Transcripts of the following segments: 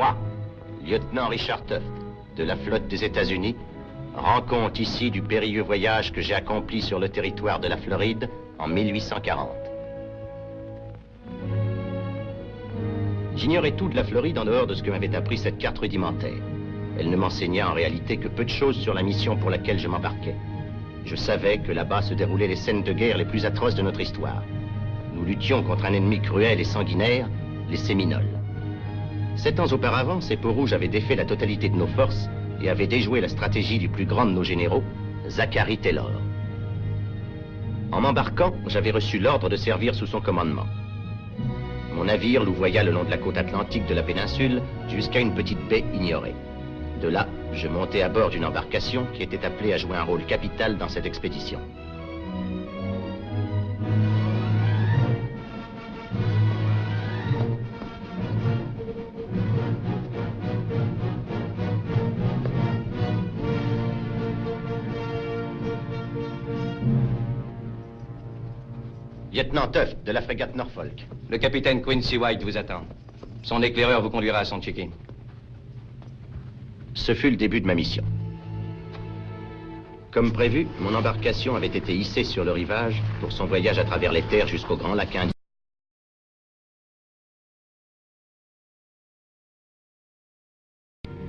Moi, lieutenant Richard Tuft, de la flotte des États-Unis, rends compte ici du périlleux voyage que j'ai accompli sur le territoire de la Floride en 1840. J'ignorais tout de la Floride en dehors de ce que m'avait appris cette carte rudimentaire. Elle ne m'enseigna en réalité que peu de choses sur la mission pour laquelle je m'embarquais. Je savais que là-bas se déroulaient les scènes de guerre les plus atroces de notre histoire. Nous luttions contre un ennemi cruel et sanguinaire, les Séminoles. 7 ans auparavant, ces peaux-rouges avaient défait la totalité de nos forces et avaient déjoué la stratégie du plus grand de nos généraux, Zachary Taylor. En m'embarquant, j'avais reçu l'ordre de servir sous son commandement. Mon navire louvoya le long de la côte atlantique de la péninsule jusqu'à une petite baie ignorée. De là, je montai à bord d'une embarcation qui était appelée à jouer un rôle capital dans cette expédition. Lieutenant Tuft, de la frégate Norfolk. Le capitaine Quincy White vous attend. Son éclaireur vous conduira à son check-in. Ce fut le début de ma mission. Comme prévu, mon embarcation avait été hissée sur le rivage pour son voyage à travers les terres jusqu'au Grand Lac Indien.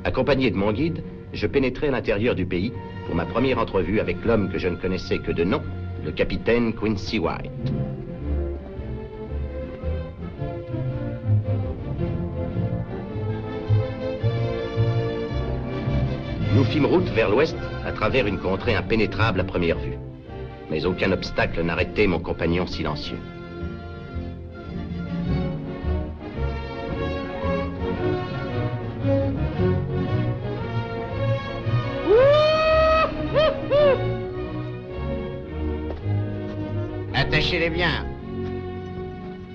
Accompagné de mon guide, je pénétrai à l'intérieur du pays pour ma première entrevue avec l'homme que je ne connaissais que de nom, le capitaine Quincy White. Nous fîmes route vers l'ouest à travers une contrée impénétrable à première vue. Mais aucun obstacle n'arrêtait mon compagnon silencieux. Attachez-les bien.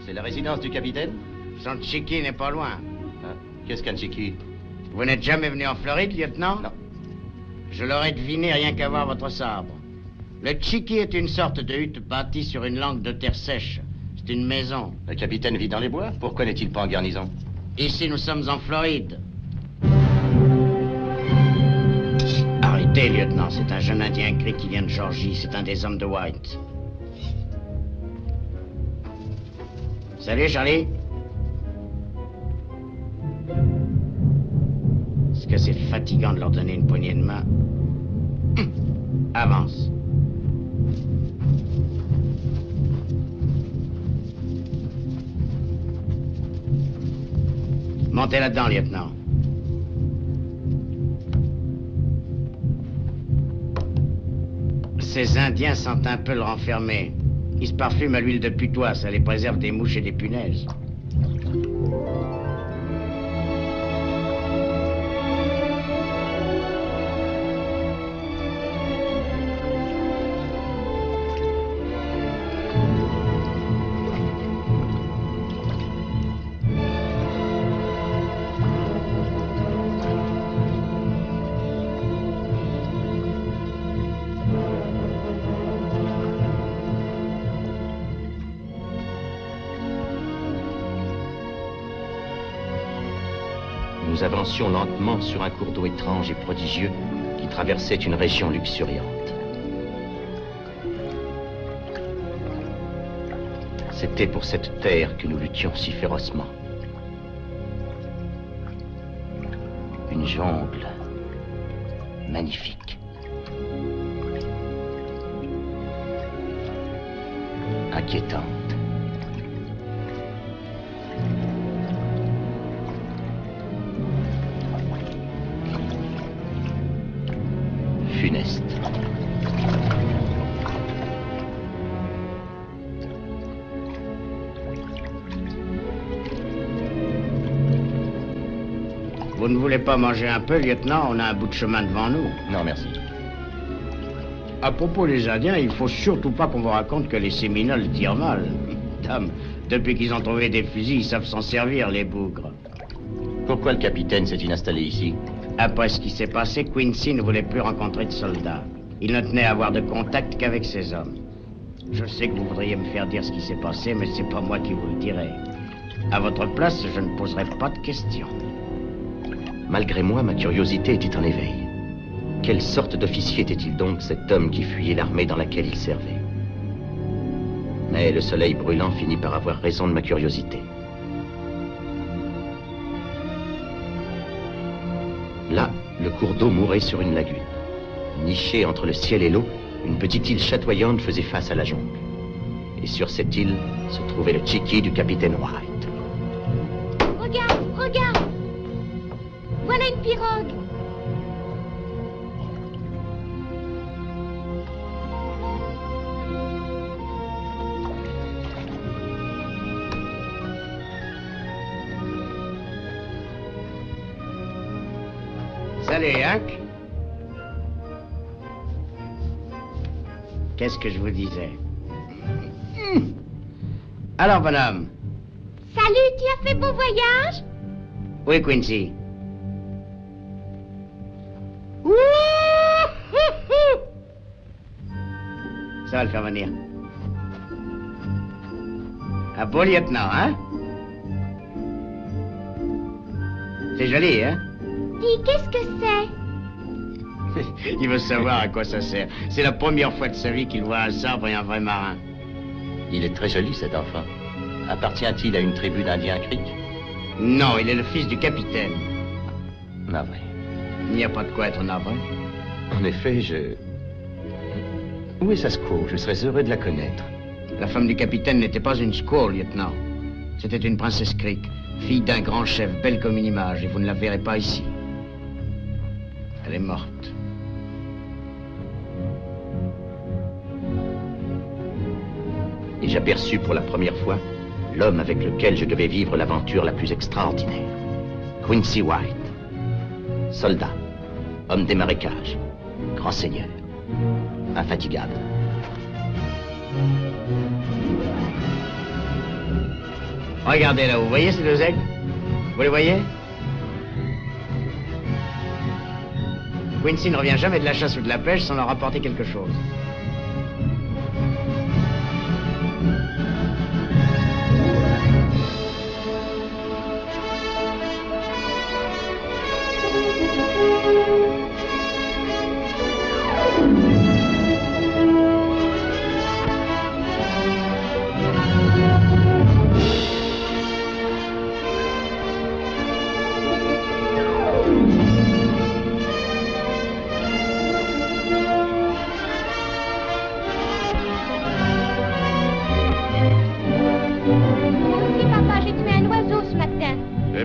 C'est la résidence du capitaine? Son Chiki n'est pas loin. Ah, qu'est-ce qu'un Chiki? Vous n'êtes jamais venu en Floride, lieutenant? Non. Je l'aurais deviné rien qu'à voir votre sabre. Le Chiki est une sorte de hutte bâtie sur une langue de terre sèche. C'est une maison. Le capitaine vit dans les bois? Pourquoi n'est-il pas en garnison? Ici, nous sommes en Floride. Arrêtez, lieutenant. C'est un jeune Indien gris qui vient de Georgie. C'est un des hommes de White. Salut, Charlie. Est-ce que c'est fatigant de leur donner une poignée de main? Avance. Montez là-dedans, lieutenant. Ces Indiens sentent un peu le renfermer. Ils se parfument à l'huile de putois, ça les préserve des mouches et des punaises. Nous avancions lentement sur un cours d'eau étrange et prodigieux qui traversait une région luxuriante. C'était pour cette terre que nous luttions si férocement. Une jungle magnifique. Inquiétante. Funeste. Vous ne voulez pas manger un peu, lieutenant? On a un bout de chemin devant nous. Non, merci. À propos des Indiens, il faut surtout pas qu'on vous raconte que les Séminoles tirent mal. Dame, depuis qu'ils ont trouvé des fusils, ils savent s'en servir, les bougres. Pourquoi le capitaine s'est-il installé ici? Après ce qui s'est passé, Quincy ne voulait plus rencontrer de soldats. Il ne tenait à avoir de contact qu'avec ses hommes. Je sais que vous voudriez me faire dire ce qui s'est passé, mais c'est pas moi qui vous le dirai. À votre place, je ne poserai pas de questions. Malgré moi, ma curiosité était en éveil. Quelle sorte d'officier était-il donc, cet homme qui fuyait l'armée dans laquelle il servait? Mais le soleil brûlant finit par avoir raison de ma curiosité. Là, le cours d'eau mourait sur une lagune. Nichée entre le ciel et l'eau, une petite île chatoyante faisait face à la jungle. Et sur cette île se trouvait le Chiki du capitaine White. Regarde, regarde! Voilà une pirogue! Salut, Hank. Qu'est-ce que je vous disais? Alors, bonhomme. Salut, tu as fait bon voyage? Oui, Quincy. Ça va le faire venir. Un beau lieutenant, hein? C'est joli, hein? Dis, qu'est-ce que c'est? Il veut savoir à quoi ça sert. C'est la première fois de sa vie qu'il voit un sabre et un vrai marin. Il est très joli, cet enfant. Appartient-il à une tribu d'Indiens Creek? Non, il est le fils du capitaine. Navré. Il n'y a pas de quoi être navré. En effet, Où est sa squaw? Je serais heureux de la connaître. La femme du capitaine n'était pas une squaw, lieutenant. C'était une princesse Creek, fille d'un grand chef, belle comme une image, et vous ne la verrez pas ici. Elle est morte. Et j'aperçus pour la première fois l'homme avec lequel je devais vivre l'aventure la plus extraordinaire. Quincy White. Soldat, homme des marécages, grand seigneur, infatigable. Regardez là, vous voyez ces deux aigles? Vous les voyez? Quincy ne revient jamais de la chasse ou de la pêche sans leur apporter quelque chose.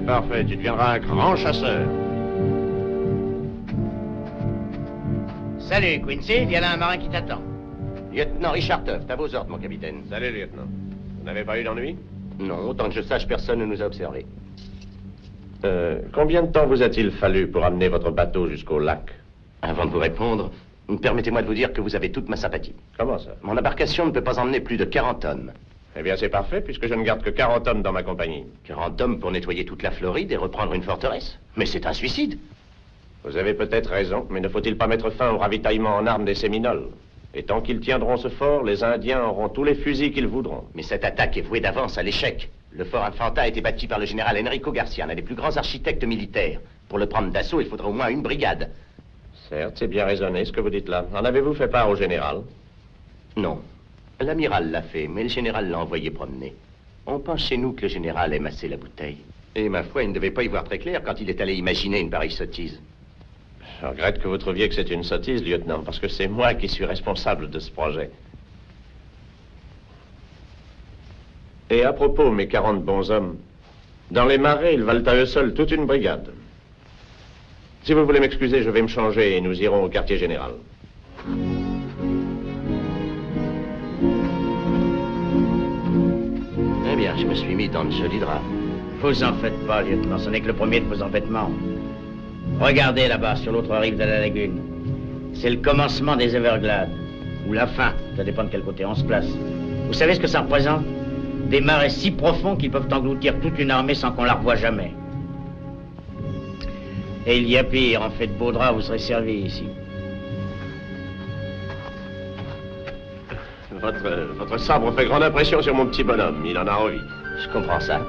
Parfait, tu deviendras un grand chasseur. Salut, Quincy, il y a là un marin qui t'attend. Lieutenant Richard Tuft, à vos ordres, mon capitaine. Salut, lieutenant. Vous n'avez pas eu d'ennui? Non, autant que je sache, personne ne nous a observés. Combien de temps vous a-t-il fallu pour amener votre bateau jusqu'au lac? Avant de vous répondre, permettez-moi de vous dire que vous avez toute ma sympathie. Comment ça? Mon embarcation ne peut pas emmener plus de 40 hommes. Eh bien, c'est parfait, puisque je ne garde que 40 hommes dans ma compagnie. 40 hommes pour nettoyer toute la Floride et reprendre une forteresse? Mais c'est un suicide. Vous avez peut-être raison, mais ne faut-il pas mettre fin au ravitaillement en armes des Séminoles? Et tant qu'ils tiendront ce fort, les Indiens auront tous les fusils qu'ils voudront. Mais cette attaque est vouée d'avance à l'échec. Le fort Infanta a été bâti par le général Enrico Garcia, l'un des plus grands architectes militaires. Pour le prendre d'assaut, il faudra au moins une brigade. Certes, c'est bien raisonné ce que vous dites là. En avez-vous fait part au général? Non. L'amiral l'a fait, mais le général l'a envoyé promener. On pense chez nous que le général aime assez la bouteille. Et ma foi, il ne devait pas y voir très clair quand il est allé imaginer une pareille sottise. Je regrette que vous trouviez que c'est une sottise, lieutenant, parce que c'est moi qui suis responsable de ce projet. Et à propos, mes 40 bons hommes, dans les marais, ils valent à eux seuls toute une brigade. Si vous voulez m'excuser, je vais me changer et nous irons au quartier général. Eh bien, je me suis mis dans de jolis draps. Vous en faites pas, lieutenant, ce n'est que le premier de vos embêtements. Regardez là-bas, sur l'autre rive de la lagune. C'est le commencement des Everglades. Ou la fin, ça dépend de quel côté on se place. Vous savez ce que ça représente? Des marais si profonds qu'ils peuvent engloutir toute une armée sans qu'on la revoie jamais. Et il y a pire, en fait de beaux draps, vous serez servi ici. Votre sabre fait grande impression sur mon petit bonhomme. Il en a envie. Je comprends ça.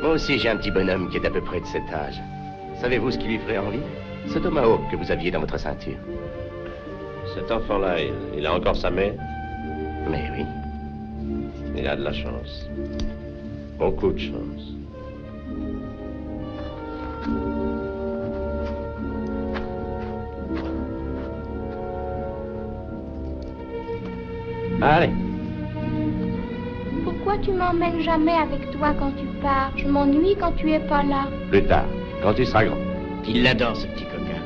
Moi aussi, j'ai un petit bonhomme qui est à peu près de cet âge. Savez-vous ce qui lui ferait envie? Ce tomahawk que vous aviez dans votre ceinture. Cet enfant-là, il a encore sa mère? Mais oui. Il a de la chance. Beaucoup de chance. Allez. Pourquoi tu m'emmènes jamais avec toi quand tu pars? Je m'ennuie quand tu es pas là. Plus tard, quand tu seras grand. Il l'adore, ce petit coquin.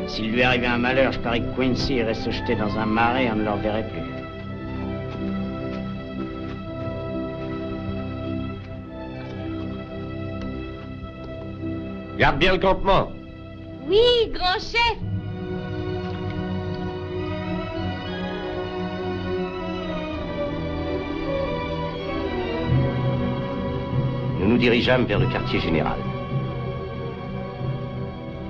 S'il lui arrivait un malheur, je parie que Quincy irait se jeter dans un marais et on ne le reverrait plus. Garde bien le campement. Oui, grand chef. Nous nous dirigeâmes vers le quartier général.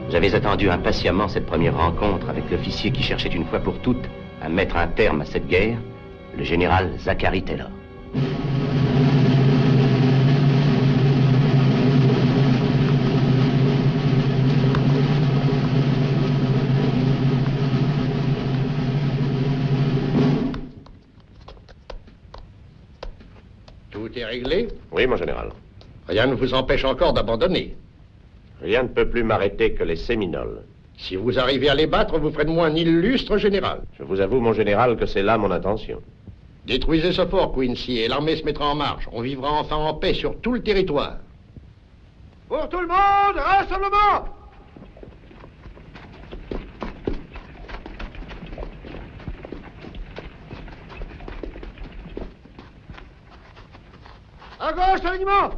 J'avais attendu impatiemment cette première rencontre avec l'officier qui cherchait une fois pour toutes à mettre un terme à cette guerre, le général Zachary Taylor. Tout est réglé? Oui, mon général. Rien ne vous empêche encore d'abandonner. Rien ne peut plus m'arrêter que les Séminoles. Si vous arrivez à les battre, vous ferez de moi un illustre général. Je vous avoue, mon général, que c'est là mon intention. Détruisez ce fort, Quincy, et l'armée se mettra en marche. On vivra enfin en paix sur tout le territoire. Pour tout le monde, rassemblement! À gauche, alignement!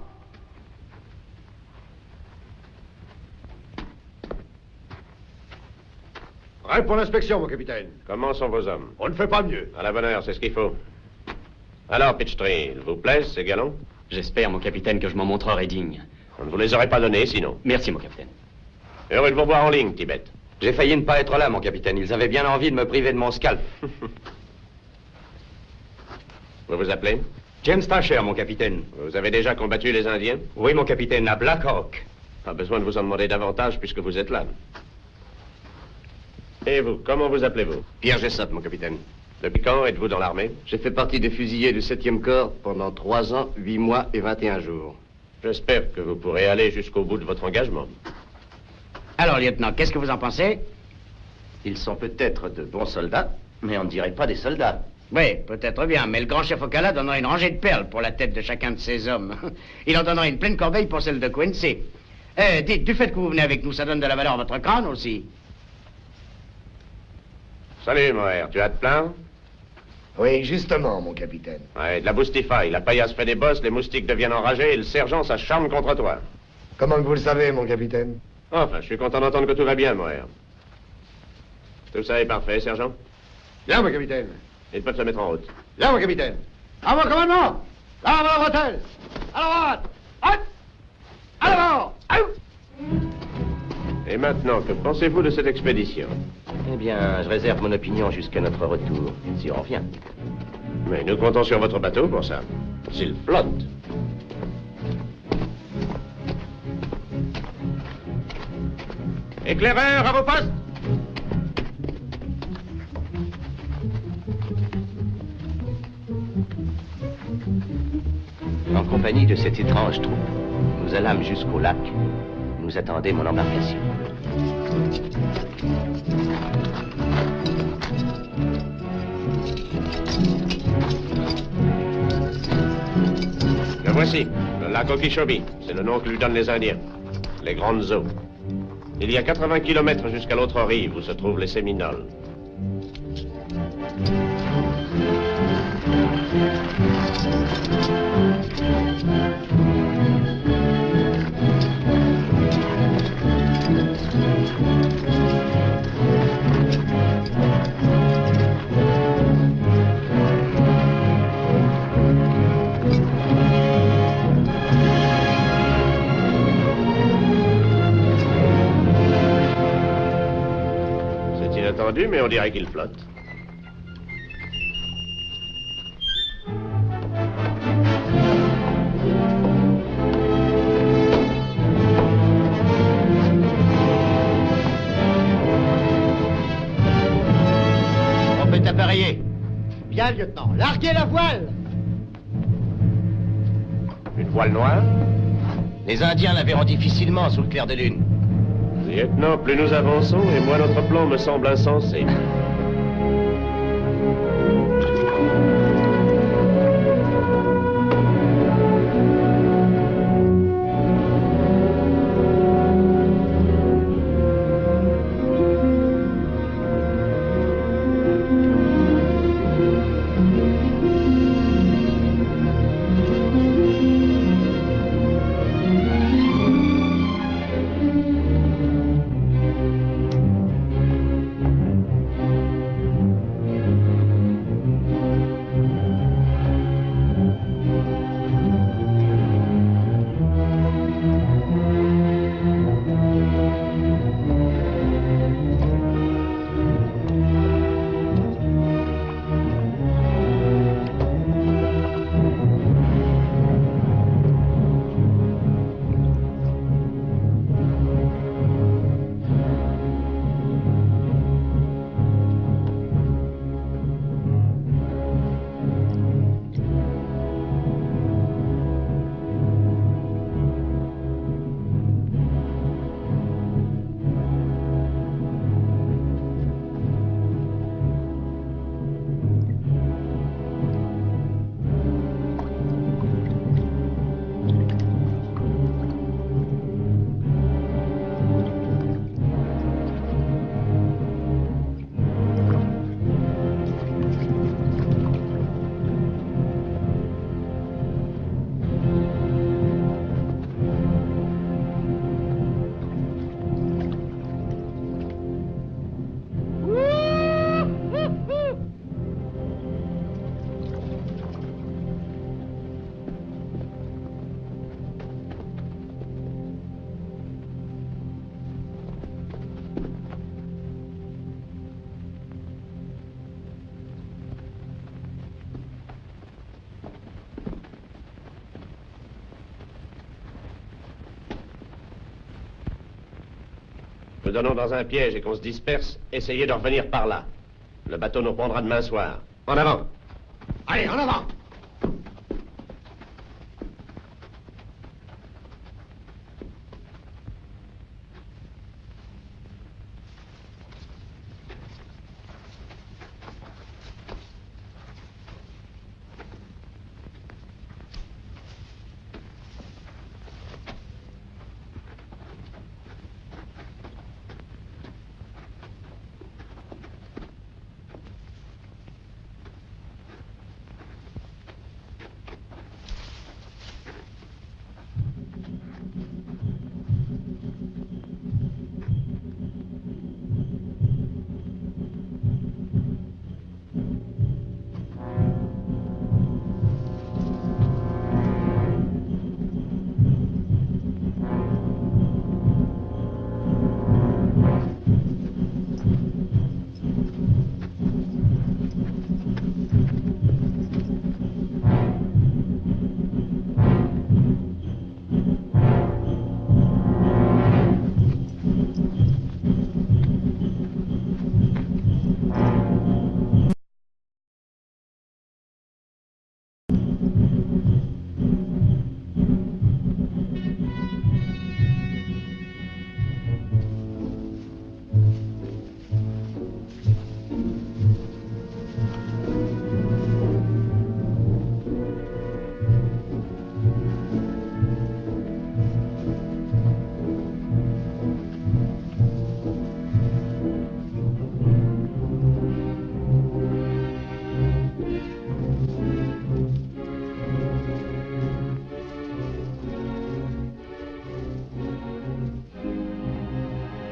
Prêt pour l'inspection, mon capitaine. Comment sont vos hommes? On ne fait pas mieux. À la bonne heure, c'est ce qu'il faut. Alors, Pitchtree, il vous plaît, ces galons? J'espère, mon capitaine, que je m'en montrerai digne. On ne vous les aurait pas donnés, sinon. Merci, mon capitaine. Heureux de vous voir en ligne, Tibet. J'ai failli ne pas être là, mon capitaine. Ils avaient bien envie de me priver de mon scalp. Vous vous appelez? James Tasher, mon capitaine. Vous avez déjà combattu les Indiens? Oui, mon capitaine, à Black Hawk. Pas besoin de vous en demander davantage puisque vous êtes là. Et vous, comment vous appelez-vous? Pierre Jessop, mon capitaine. Depuis quand êtes-vous dans l'armée? J'ai fait partie des fusiliers du 7e corps pendant 3 ans, 8 mois et 21 jours. J'espère que vous pourrez aller jusqu'au bout de votre engagement. Alors, lieutenant, qu'est-ce que vous en pensez? Ils sont peut-être de bons soldats, mais on ne dirait pas des soldats. Oui, peut-être bien, mais le grand chef Ocala donnera une rangée de perles pour la tête de chacun de ses hommes. Il en donnera une pleine corbeille pour celle de Quincy. Dites, du fait que vous venez avec nous, ça donne de la valeur à votre crâne aussi. Salut, Moher, tu as de plein? Oui, justement, mon capitaine. Ouais, de la boustifaille. La paillasse fait des bosses, les moustiques deviennent enragés et le sergent s'acharne contre toi. Comment que vous le savez, mon capitaine? Enfin, je suis content d'entendre que tout va bien, Moher. Tout ça est parfait, sergent? Bien, mon capitaine. Ils peuvent se mettre en route. Bien, mon capitaine. À mon commandement. À la bretelle. À la droite. Hop. À l'avant. Et maintenant, que pensez-vous de cette expédition? Eh bien, je réserve mon opinion jusqu'à notre retour, si on revient. Mais nous comptons sur votre bateau pour ça. S'il flotte. Éclaireurs, à vos postes! En compagnie de cette étrange troupe, nous allâmes jusqu'au lac. Nous attendait mon embarcation. Le voici, le lac Okeechobee. C'est le nom que lui donnent les Indiens. Les grandes eaux. Il y a 80 kilomètres jusqu'à l'autre rive où se trouvent les Séminoles. C'est inattendu, mais on dirait qu'il flotte. rayés. Bien, lieutenant. Larguez la voile! Une voile noire? Les Indiens la verront difficilement sous le clair de lune. Lieutenant, plus nous avançons, et moins notre plan me semble insensé. Nous donnons dans un piège et qu'on se disperse, essayez de revenir par là. Le bateau nous prendra demain soir. En avant! Allez, en avant!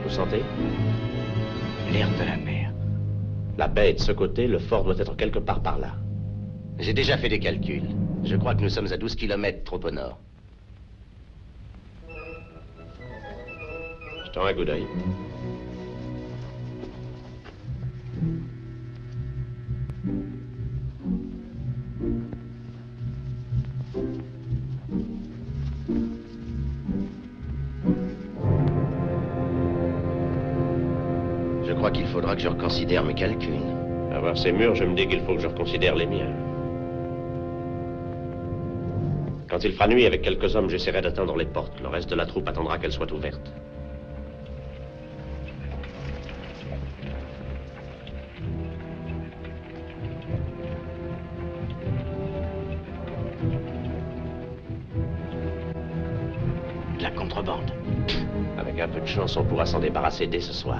Sentez? L'air de la mer. La baie est de ce côté, le fort doit être quelque part par là. J'ai déjà fait des calculs. Je crois que nous sommes à 12 kilomètres trop au nord. Jetons un coup d'œil. Je crois qu'il faudra que je reconsidère mes calculs. Ah voir ces murs, je me dis qu'il faut que je reconsidère les miens. Quand il fera nuit avec quelques hommes, j'essaierai d'attendre les portes. Le reste de la troupe attendra qu'elles soient ouvertes. De la contrebande. Avec un peu de chance, on pourra s'en débarrasser dès ce soir.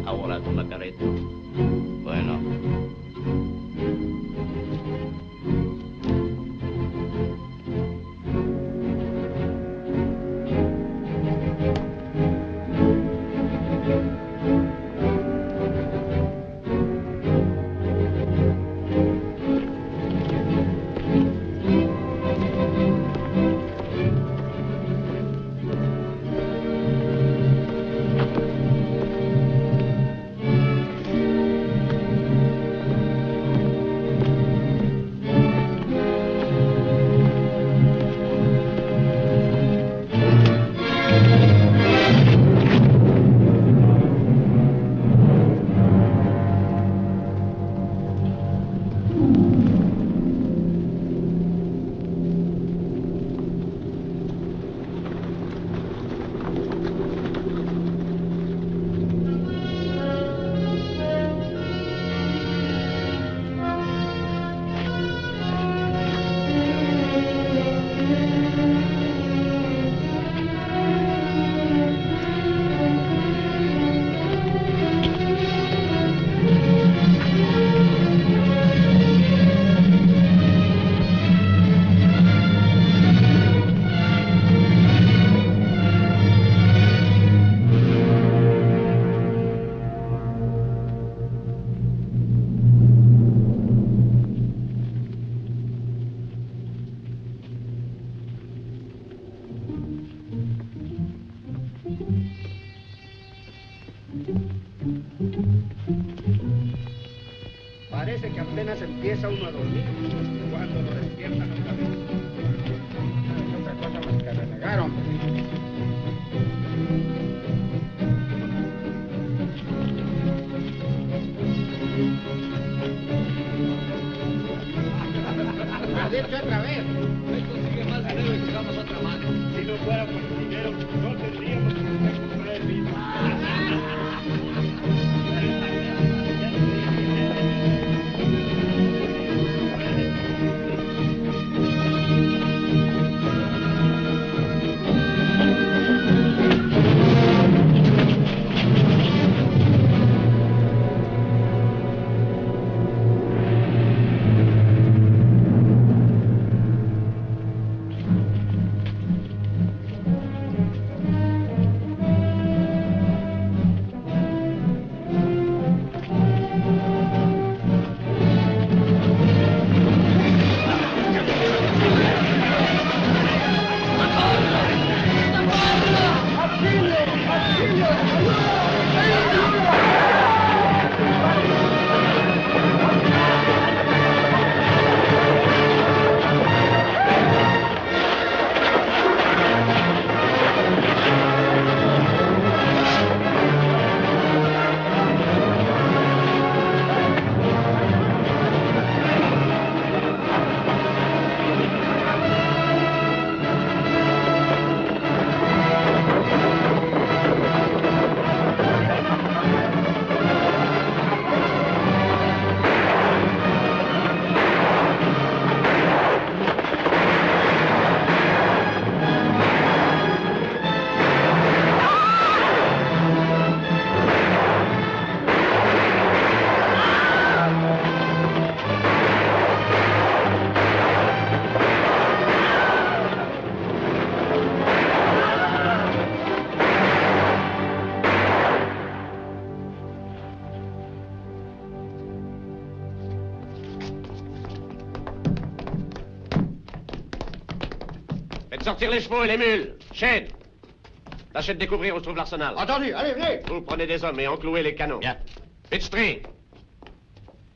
Ahora con la carreta. Bueno. Parece que apenas empieza uno a dormir cuando lo despiertan otra vez. No es otra cosa más que renegar, hombre. Lo has dicho otra vez. Hoy consigue más dinero y jugamos otra mano. Si no fuera por el dinero, no tendríamos que comprar el vino. Sortir les chevaux et les mules. Shane, tâchez de découvrir où se trouve l'arsenal. Entendu, allez, venez. Vous prenez des hommes et enclouez les canons. Bien. Pitchtree,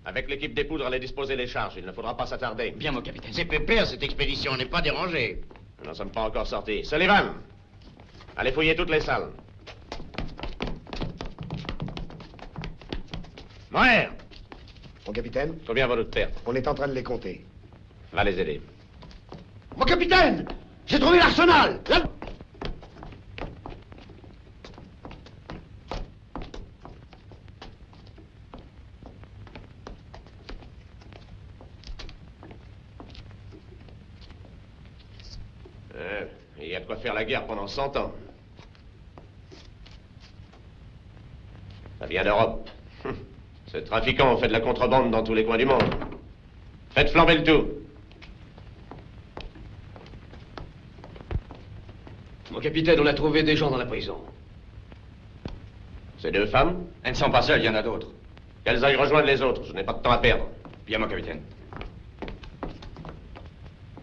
avec l'équipe des poudres, allez disposer les charges. Il ne faudra pas s'attarder. Bien, mon capitaine. C'est pépère, cette expédition, on n'est pas dérangé. Nous n'en sommes pas encore sortis. Sullivan, allez fouiller toutes les salles. Moher, Mon capitaine, combien va-t-il de pertes? on est en train de les compter. Va les aider. Mon capitaine, j'ai trouvé l'arsenal. Là... Il y a de quoi faire la guerre pendant 100 ans. Ça vient d'Europe. Ces trafiquants ont fait de la contrebande dans tous les coins du monde. Faites flamber le tout. Mon capitaine, on a trouvé des gens dans la prison. Ces deux femmes, Elles ne sont pas seules, il y en a d'autres. qu'elles aillent rejoindre les autres. Je n'ai pas de temps à perdre. Bien, mon capitaine.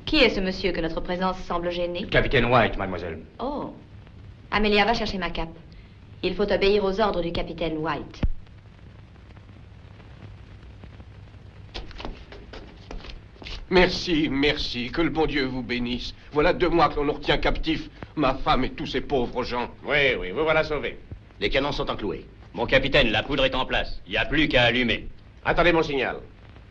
Qui est ce monsieur que notre présence semble gêner? Capitaine White, mademoiselle. Oh. Amelia, va chercher ma cape. Il faut obéir aux ordres du capitaine White. Merci, merci, que le bon Dieu vous bénisse. Voilà 2 mois que l'on nous retient captifs, ma femme et tous ces pauvres gens. Oui, oui, vous voilà sauvés. Les canons sont encloués. Mon capitaine, la poudre est en place. Il n'y a plus qu'à allumer. Attendez mon signal.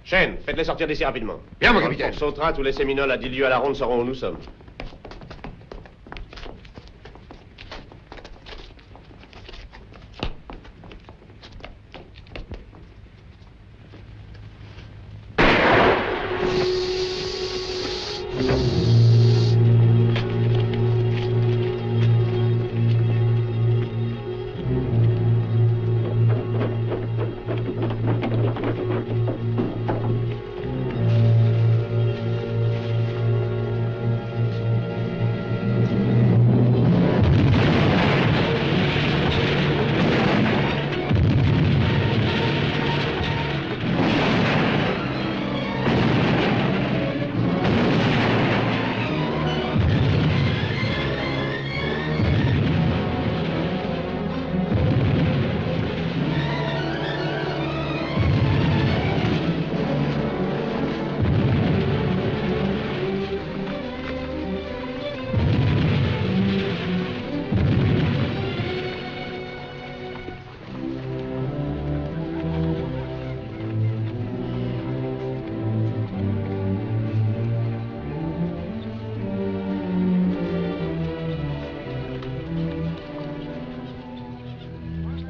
Shane, faites-les sortir d'ici rapidement. Bien, mon Quand capitaine. le fort sautera, tous les Séminoles à 10 lieues à la ronde sauront où nous sommes.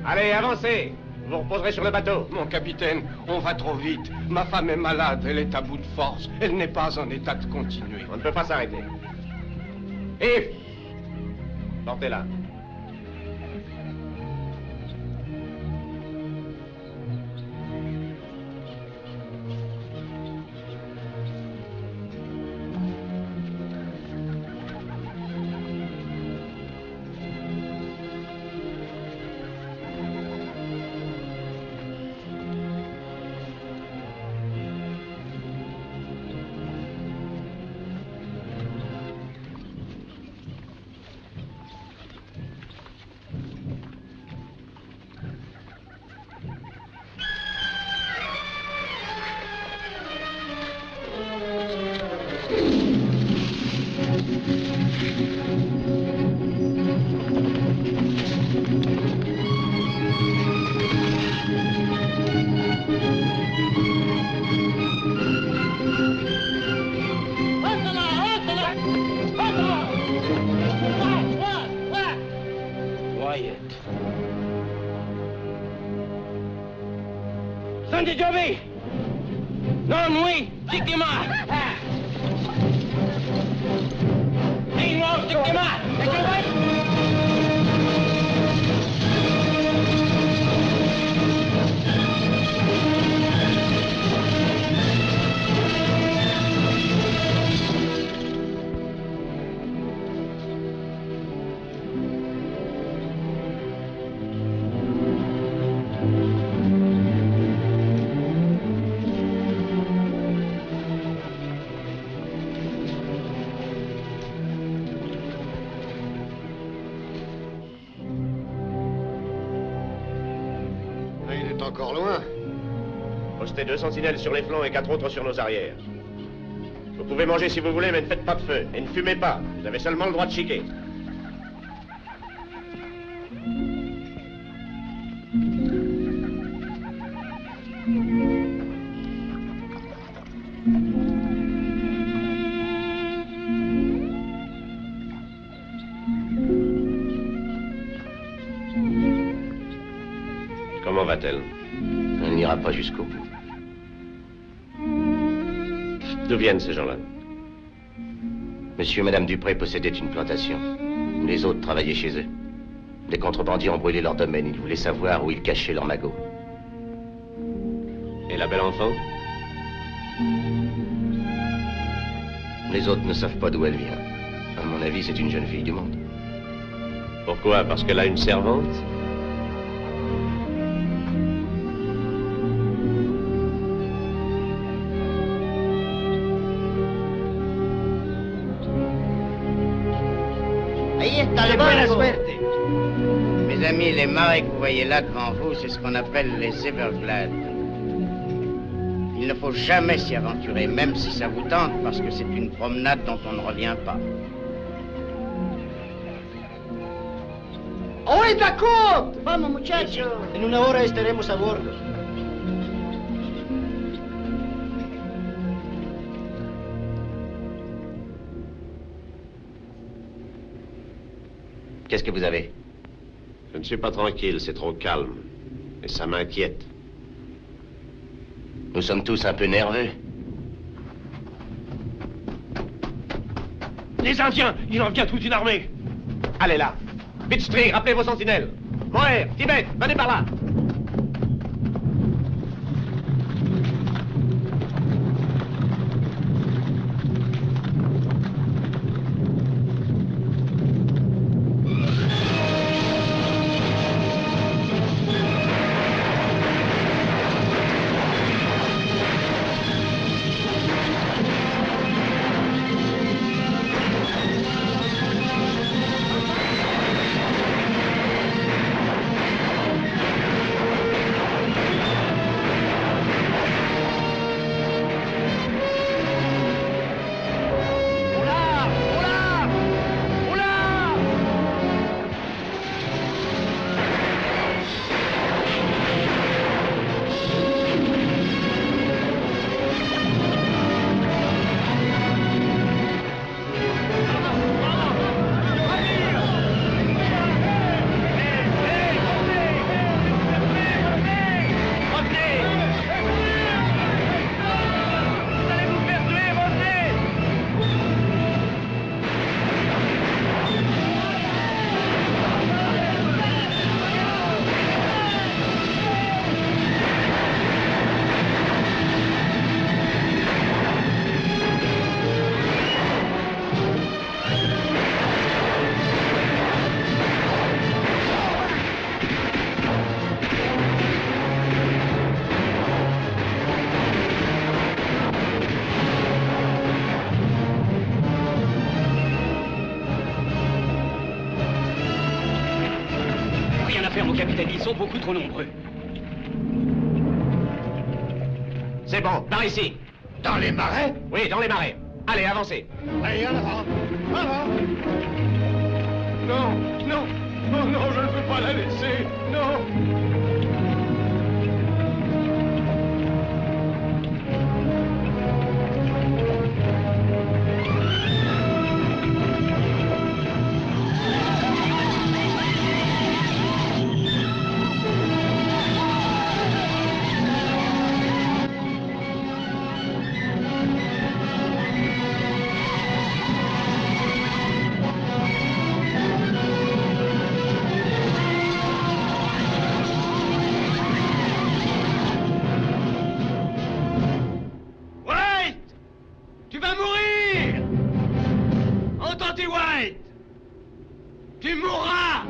Allez, avancez. Vous vous reposerez sur le bateau. Mon capitaine, on va trop vite. Ma femme est malade, elle est à bout de force. Elle n'est pas en état de continuer. On ne peut pas s'arrêter. Yves, portez-la. Wyatt. Sandy Joby! Non, oui! Stick-les-moi! Dis-moi, stick-les-moi! est encore loin. Postez 2 sentinelles sur les flancs et 4 autres sur nos arrières. Vous pouvez manger si vous voulez, mais ne faites pas de feu. Et ne fumez pas. Vous avez seulement le droit de chiquer. Comment va-t-elle? Elle n'ira pas jusqu'au bout. D'où viennent ces gens-là? Monsieur et Madame Dupré possédaient une plantation. Les autres travaillaient chez eux. Les contrebandiers ont brûlé leur domaine. Ils voulaient savoir où ils cachaient leurs magots. Et la belle enfant? Les autres ne savent pas d'où elle vient. À mon avis, c'est une jeune fille du monde. Pourquoi? Parce qu'elle a une servante? Mes amis, les marais que vous voyez là devant vous, c'est ce qu'on appelle les Everglades. Il ne faut jamais s'y aventurer, même si ça vous tente, parce que c'est une promenade dont on ne revient pas. ¡Oye, Jacob! Vamos, muchachos. En una hora estaremos a bordo. Qu'est-ce que vous avez? Je ne suis pas tranquille, c'est trop calme. Et ça m'inquiète. Nous sommes tous un peu nerveux. Les Indiens! Il en vient toute une armée! Allez là! Pitchtree, rappelez vos sentinelles! Moher, Tibet, venez par là! Mon capitaine, ils sont beaucoup trop nombreux. C'est bon, par ici. Dans les marais? Oui, dans les marais. Allez, avancez. Allez, en avant. En avant. Non, non, oh non, je ne peux pas la laisser, non. White! Tu mourras!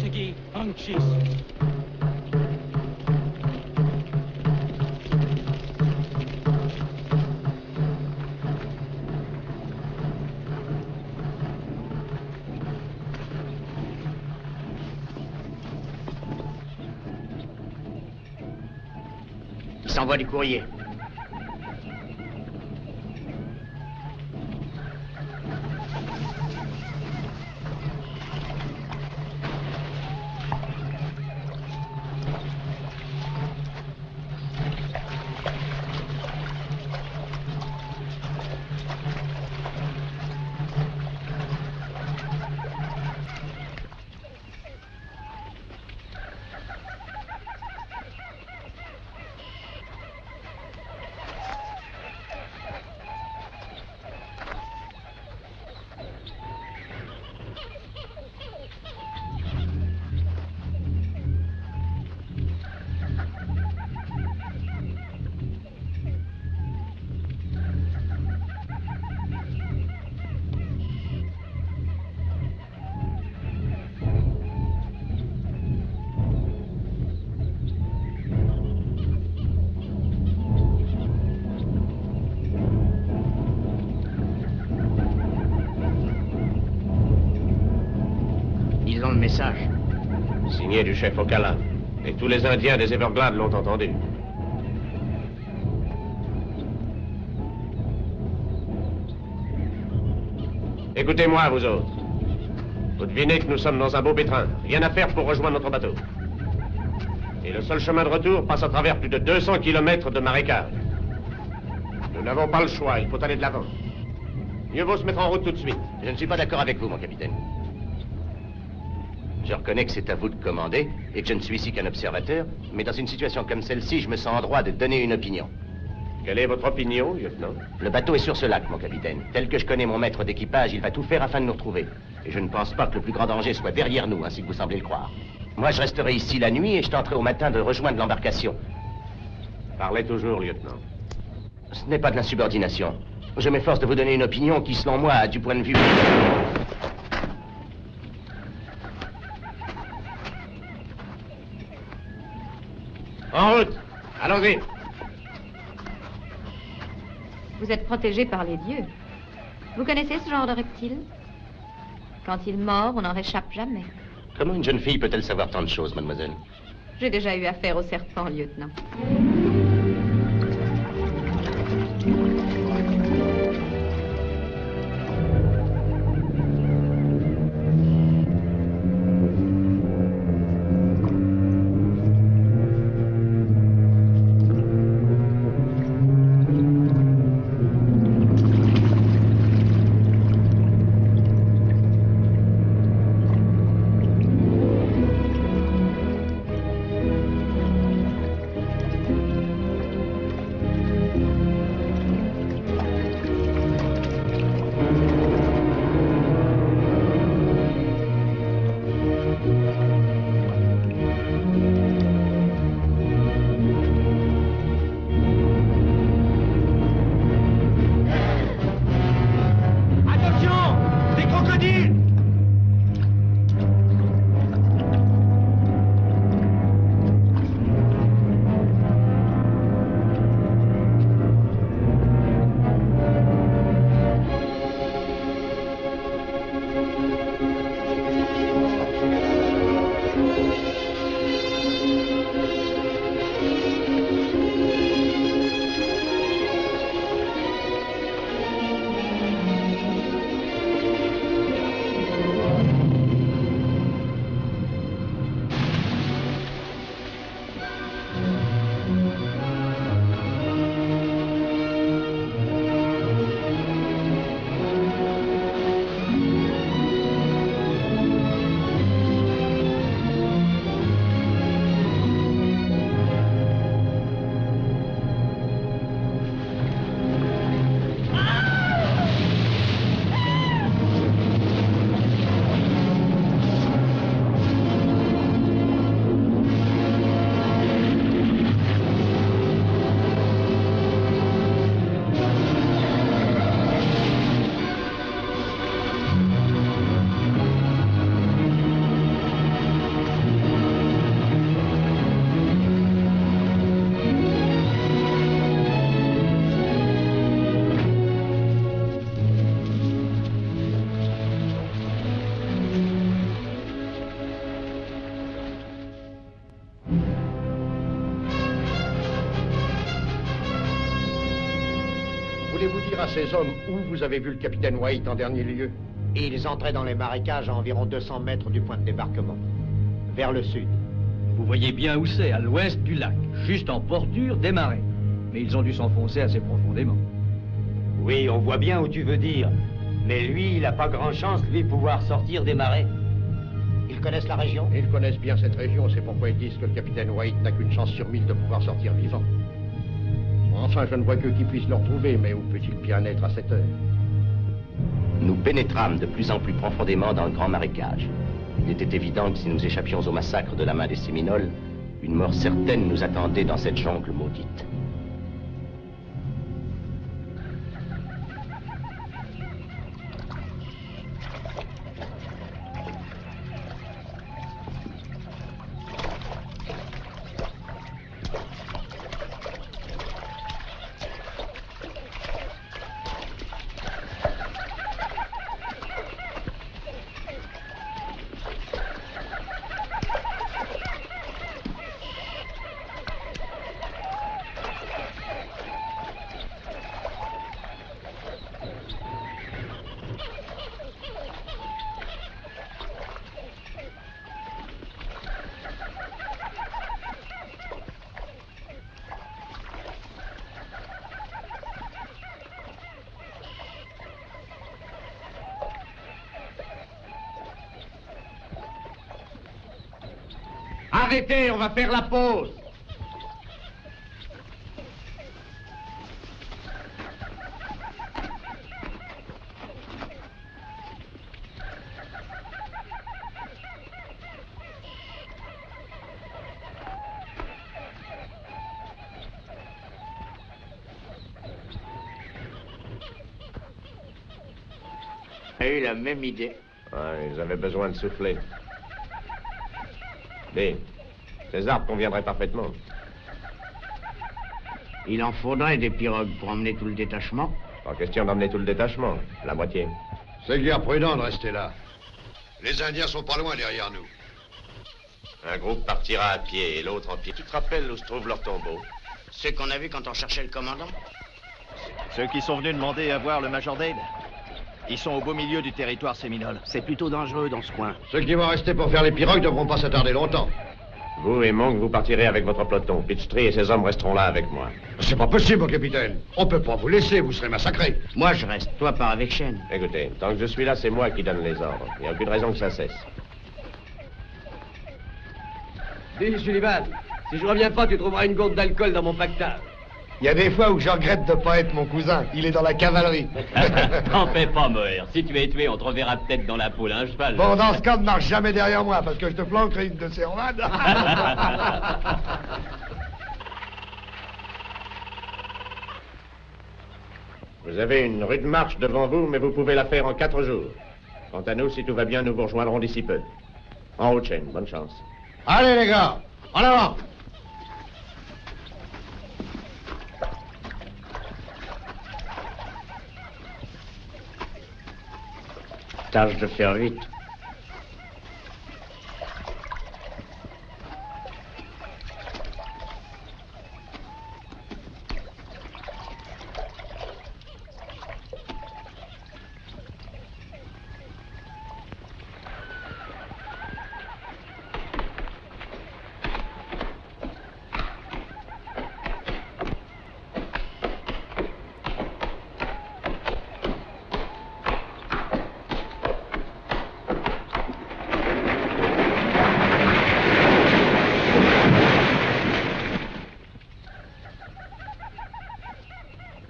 Portugis, Anchis. Il s'envoie du courrier. Le message. Signé du chef Ocala. Et tous les Indiens des Everglades l'ont entendu. Écoutez-moi, vous autres. Vous devinez que nous sommes dans un beau pétrin. Rien à faire pour rejoindre notre bateau. Et le seul chemin de retour passe à travers plus de 200 kilomètres de marécage. Nous n'avons pas le choix, il faut aller de l'avant. Mieux vaut se mettre en route tout de suite. Je ne suis pas d'accord avec vous, mon capitaine. Je reconnais que c'est à vous de commander et que je ne suis ici qu'un observateur, mais dans une situation comme celle-ci, je me sens en droit de donner une opinion. Quelle est votre opinion, lieutenant? Le bateau est sur ce lac, mon capitaine. Tel que je connais mon maître d'équipage, il va tout faire afin de nous retrouver. Et je ne pense pas que le plus grand danger soit derrière nous, ainsi que vous semblez le croire. Moi, je resterai ici la nuit et je tenterai au matin de rejoindre l'embarcation. Parlez toujours, lieutenant. Ce n'est pas de l'insubordination. Je m'efforce de vous donner une opinion qui, selon moi, a du point de vue... En route! Allons-y! Vous êtes protégé par les dieux. Vous connaissez ce genre de reptile? Quand il mord, on n'en réchappe jamais. Comment une jeune fille peut-elle savoir tant de choses, mademoiselle? J'ai déjà eu affaire au serpent, lieutenant. ces hommes où vous avez vu le capitaine White en dernier lieu? Ils entraient dans les marécages à environ 200 mètres du point de débarquement, vers le sud. Vous voyez bien où c'est, à l'ouest du lac, juste en bordure des marais. Mais ils ont dû s'enfoncer assez profondément. Oui, on voit bien où tu veux dire. Mais lui, il n'a pas grand chance, lui, de pouvoir sortir des marais. Ils connaissent la région? Ils connaissent bien cette région, c'est pourquoi ils disent que le capitaine White n'a qu'une chance sur 1000 de pouvoir sortir vivant. Enfin, je ne vois que qui puisse le retrouver, mais où peut-il bien être à cette heure? Nous pénétrâmes de plus en plus profondément dans le grand marécage. Il était évident que si nous échappions au massacre de la main des Séminoles, une mort certaine nous attendait dans cette jungle maudite. Arrêtez, on va faire la pause. J'ai eu la même idée. Ouais, ils avaient besoin de souffler. Mais ces arbres conviendraient parfaitement. Il en faudrait des pirogues pour emmener tout le détachement. Pas question d'emmener tout le détachement, la moitié. C'est guère prudent de rester là. Les Indiens sont pas loin derrière nous. Un groupe partira à pied et l'autre en pied. Tu te rappelles où se trouve leur tombeau? Ceux qu'on a vus quand on cherchait le commandant? Ceux qui sont venus demander à voir le Major Dale. Ils sont au beau milieu du territoire séminole. C'est plutôt dangereux dans ce coin. Ceux qui vont rester pour faire les pirogues ne devront pas s'attarder longtemps. Vous et Monk, vous partirez avec votre peloton. Pitchtree et ses hommes resteront là avec moi. C'est pas possible, mon capitaine. On peut pas vous laisser, vous serez massacrés. Moi, je reste. Toi, pars avec Shane. Écoutez, tant que je suis là, c'est moi qui donne les ordres. Il n'y a aucune raison que ça cesse. Dis, Sullivan, si je reviens pas, tu trouveras une gourde d'alcool dans mon pactable. Il y a des fois où je regrette de pas être mon cousin. Il est dans la cavalerie. T'en fais pas, Moher. Si tu es tué, on te reverra peut-être dans la poule à un cheval. Bon, dans ce cas, ne marche jamais derrière moi, parce que je te flanquerai une de ces romanes. Vous avez une rude marche devant vous, mais vous pouvez la faire en 4 jours. Quant à nous, si tout va bien, nous vous rejoindrons d'ici peu. En haut de chaîne, bonne chance. Allez, les gars, en avant! Tâche de faire vite.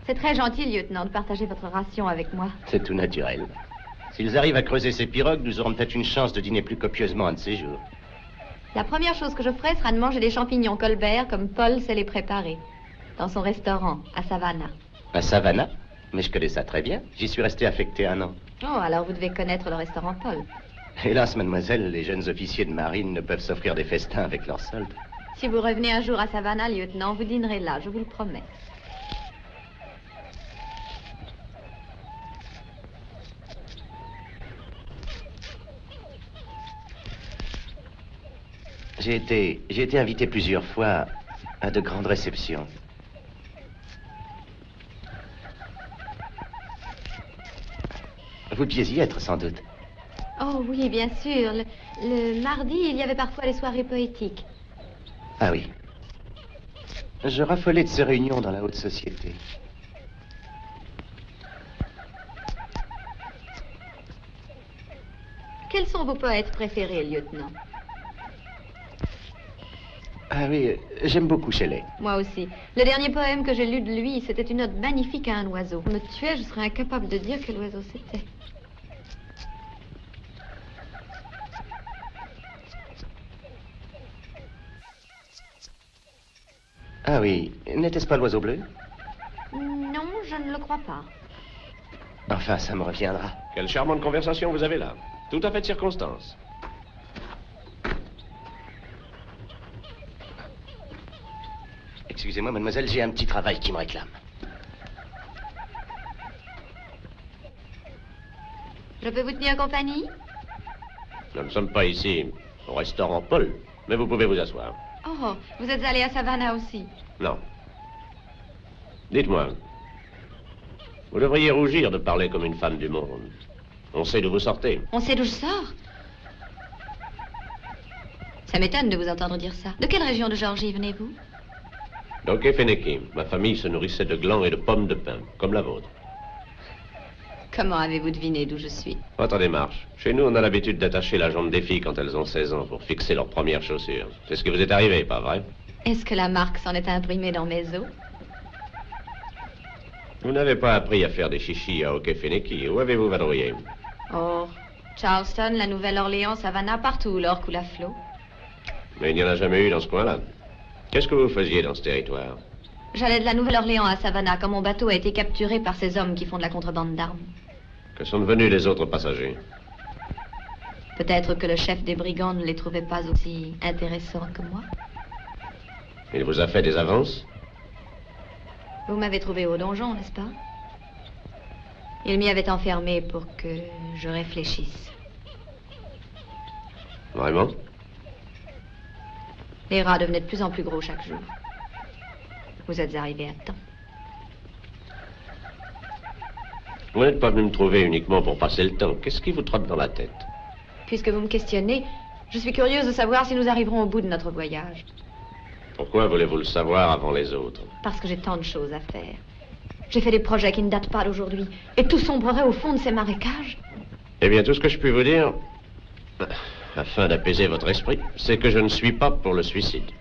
C'est très gentil, lieutenant, de partager votre ration avec moi. C'est tout naturel. S'ils arrivent à creuser ces pirogues, nous aurons peut-être une chance de dîner plus copieusement un de ces jours. La première chose que je ferai sera de manger des champignons Colbert comme Paul sait les préparer. Dans son restaurant, à Savannah. À Savannah? Mais je connais ça très bien. J'y suis resté affecté 1 an. Oh, alors vous devez connaître le restaurant Paul. Hélas, mademoiselle, les jeunes officiers de marine ne peuvent s'offrir des festins avec leurs soldes. Si vous revenez un jour à Savannah, lieutenant, vous dînerez là, je vous le promets. J'ai été invité plusieurs fois à de grandes réceptions. Vous deviez y être, sans doute. Oh oui, bien sûr. Le mardi, il y avait parfois les soirées poétiques. Ah oui. Je raffolais de ces réunions dans la haute société. Quels sont vos poètes préférés, lieutenant? Ah oui, j'aime beaucoup Shelley. Moi aussi. Le dernier poème que j'ai lu de lui, c'était une ode magnifique à un oiseau. Me tuait, je serais incapable de dire quel oiseau c'était. Ah oui, n'était-ce pas l'oiseau bleu? Non, je ne le crois pas. Enfin, ça me reviendra. Quelle charmante conversation vous avez là. Tout à fait de circonstance. Excusez-moi, mademoiselle, j'ai un petit travail qui me réclame. Je peux vous tenir compagnie? Nous ne sommes pas ici au restaurant Paul, mais vous pouvez vous asseoir. Oh, vous êtes allé à Savannah aussi? Non. Dites-moi, vous devriez rougir de parler comme une femme du monde. On sait d'où vous sortez. On sait d'où je sors? Ça m'étonne de vous entendre dire ça. De quelle région de Géorgie venez-vous? d'Okefeneki. Ma famille se nourrissait de glands et de pommes de pin, comme la vôtre. Comment avez-vous deviné d'où je suis? Votre démarche. Chez nous, on a l'habitude d'attacher la jambe des filles quand elles ont 16 ans pour fixer leurs premières chaussures. C'est ce qui vous est arrivé, pas vrai? Est-ce que la marque s'en est imprimée dans mes os? Vous n'avez pas appris à faire des chichis à Okefeneki. Où avez-vous vadrouillé? Oh, Charleston, la Nouvelle-Orléans, Savannah, partout où l'or coule à flot. Mais il n'y en a jamais eu dans ce coin-là. Qu'est-ce que vous faisiez dans ce territoire? J'allais de la Nouvelle-Orléans à Savannah quand mon bateau a été capturé par ces hommes qui font de la contrebande d'armes. Que sont devenus les autres passagers? Peut-être que le chef des brigands ne les trouvait pas aussi intéressants que moi. Il vous a fait des avances? Vous m'avez trouvé au donjon, n'est-ce pas? Il m'y avait enfermé pour que je réfléchisse. Vraiment? Les rats devenaient de plus en plus gros chaque jour. Vous êtes arrivé à temps. Vous n'êtes pas venu me trouver uniquement pour passer le temps. Qu'est-ce qui vous trotte dans la tête? Puisque vous me questionnez, je suis curieuse de savoir si nous arriverons au bout de notre voyage. Pourquoi voulez-vous le savoir avant les autres? Parce que j'ai tant de choses à faire. J'ai fait des projets qui ne datent pas d'aujourd'hui. Et tout sombrerait au fond de ces marécages. Eh bien, tout ce que je puis vous dire, afin d'apaiser votre esprit, c'est que je ne suis pas pour le suicide.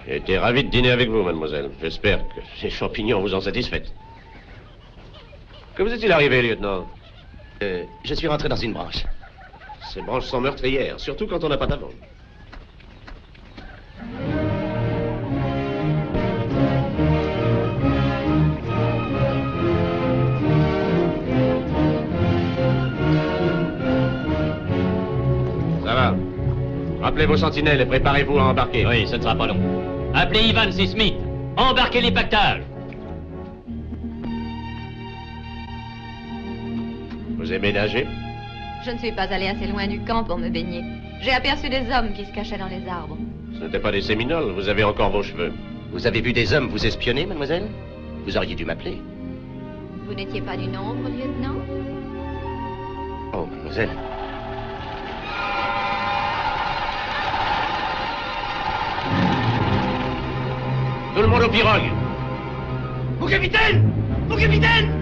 J'ai été ravi de dîner avec vous, mademoiselle. J'espère que ces champignons vous ont satisfaite. Que vous est-il arrivé, lieutenant? Je suis rentré dans une branche. Ces branches sont meurtrières, surtout quand on n'a pas d'avant. Ça va. Rappelez vos sentinelles et préparez-vous à embarquer. Oui, ce ne sera pas long. Appelez Ivan C. Smith. Embarquez les pactages. Vous aimez nager? Je ne suis pas allée assez loin du camp pour me baigner. J'ai aperçu des hommes qui se cachaient dans les arbres. Ce n'étaient pas des séminoles, vous avez encore vos cheveux. Vous avez vu des hommes vous espionner, mademoiselle? Vous auriez dû m'appeler. Vous n'étiez pas du nombre, lieutenant? Oh, mademoiselle. Tout le monde aux pirogues! Mon capitaine! Mon capitaine!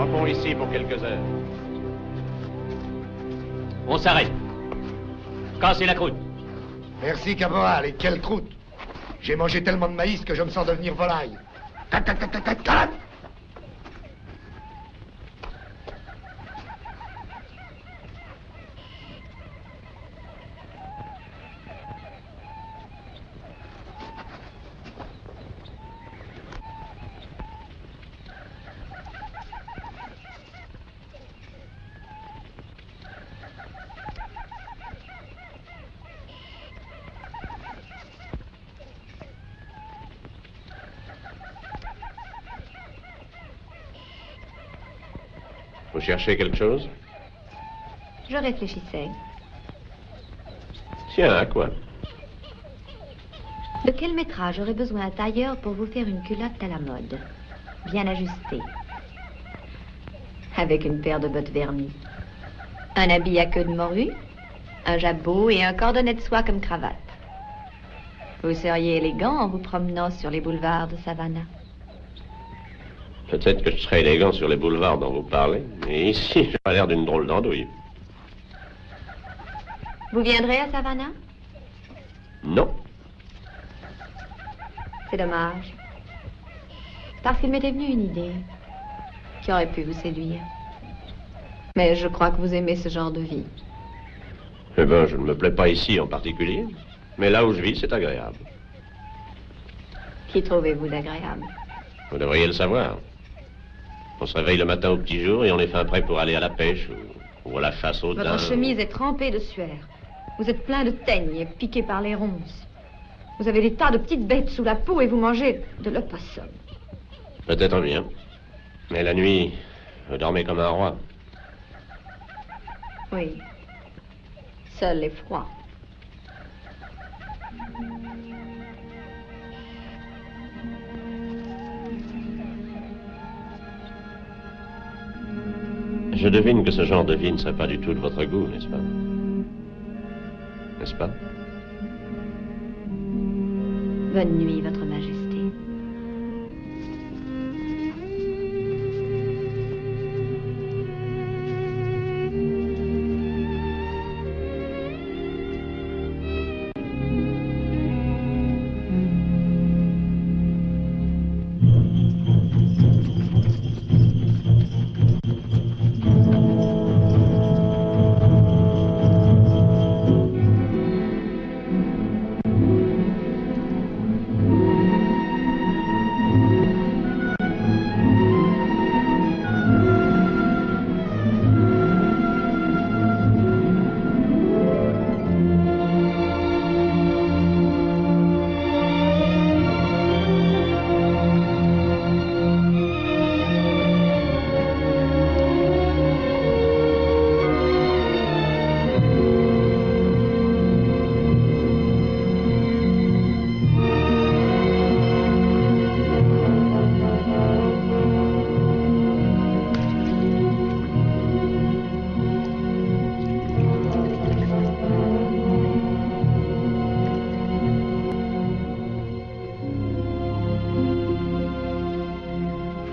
campons ici pour quelques heures. On s'arrête. Cassez la croûte. Merci, caporal, et quelle croûte. J'ai mangé tellement de maïs que je me sens devenir volaille. Tac, tac, tac, tac, tac, tac. Vous cherchez quelque chose? Je réfléchissais. Tiens, à quoi? De quel métrage aurait besoin un tailleur pour vous faire une culotte à la mode? Bien ajustée. Avec une paire de bottes vernies. Un habit à queue de morue, un jabot et un cordonnet de soie comme cravate. Vous seriez élégant en vous promenant sur les boulevards de Savannah. Peut-être que je serai élégant sur les boulevards dont vous parlez, mais ici, j'ai pas l'air d'une drôle d'andouille. Vous viendrez à Savannah? Non. C'est dommage. Parce qu'il m'était venu une idée qui aurait pu vous séduire. Mais je crois que vous aimez ce genre de vie. Eh ben, je ne me plais pas ici en particulier, mais là où je vis, c'est agréable. Qui trouvez-vous d'agréable? Vous devriez le savoir. On se réveille le matin au petit jour et on est fin prêt pour aller à la pêche ou à la chasse au daim. Votre chemise est trempée de sueur. Vous êtes plein de teigne et piqué par les ronces. Vous avez des tas de petites bêtes sous la peau et vous mangez de l'opossum. Peut-être bien. Mais la nuit, vous dormez comme un roi. Oui. Seul est froid. Je devine que ce genre de vie ne serait pas du tout de votre goût, n'est-ce pas? N'est-ce pas? Bonne nuit, Votre Majesté.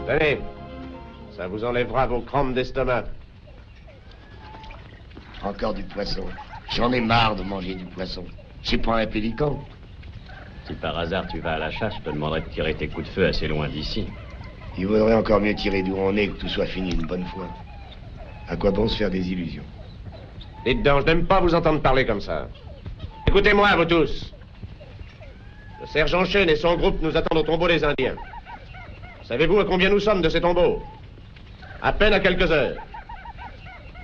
Tenez, ça vous enlèvera vos crampes d'estomac. Encore du poisson. J'en ai marre de manger du poisson. C'est pas un pélican. Si par hasard tu vas à la chasse, je te demanderai de tirer tes coups de feu assez loin d'ici. Il vaudrait encore mieux tirer d'où on est que tout soit fini une bonne fois. À quoi bon se faire des illusions? Dites donc, je n'aime pas vous entendre parler comme ça. Écoutez-moi, vous tous. Le sergent Chen et son groupe nous attendent au tombeau des Indiens. Savez-vous à combien nous sommes de ces tombeaux? À peine à quelques heures.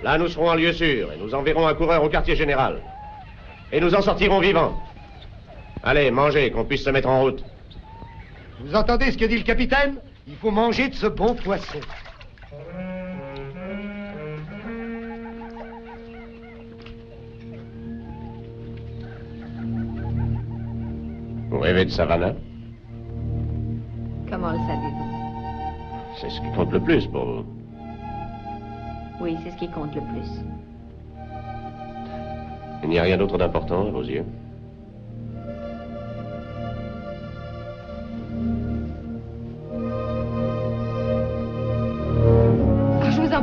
Là, nous serons en lieu sûr et nous enverrons un coureur au quartier général. Et nous en sortirons vivants. Allez, mangez, qu'on puisse se mettre en route. Vous entendez ce que dit le capitaine? Il faut manger de ce bon poisson. Vous rêvez de Savannah? Comment le savez-vous? C'est ce qui compte le plus pour vous. Oui, c'est ce qui compte le plus. Il n'y a rien d'autre d'important à vos yeux?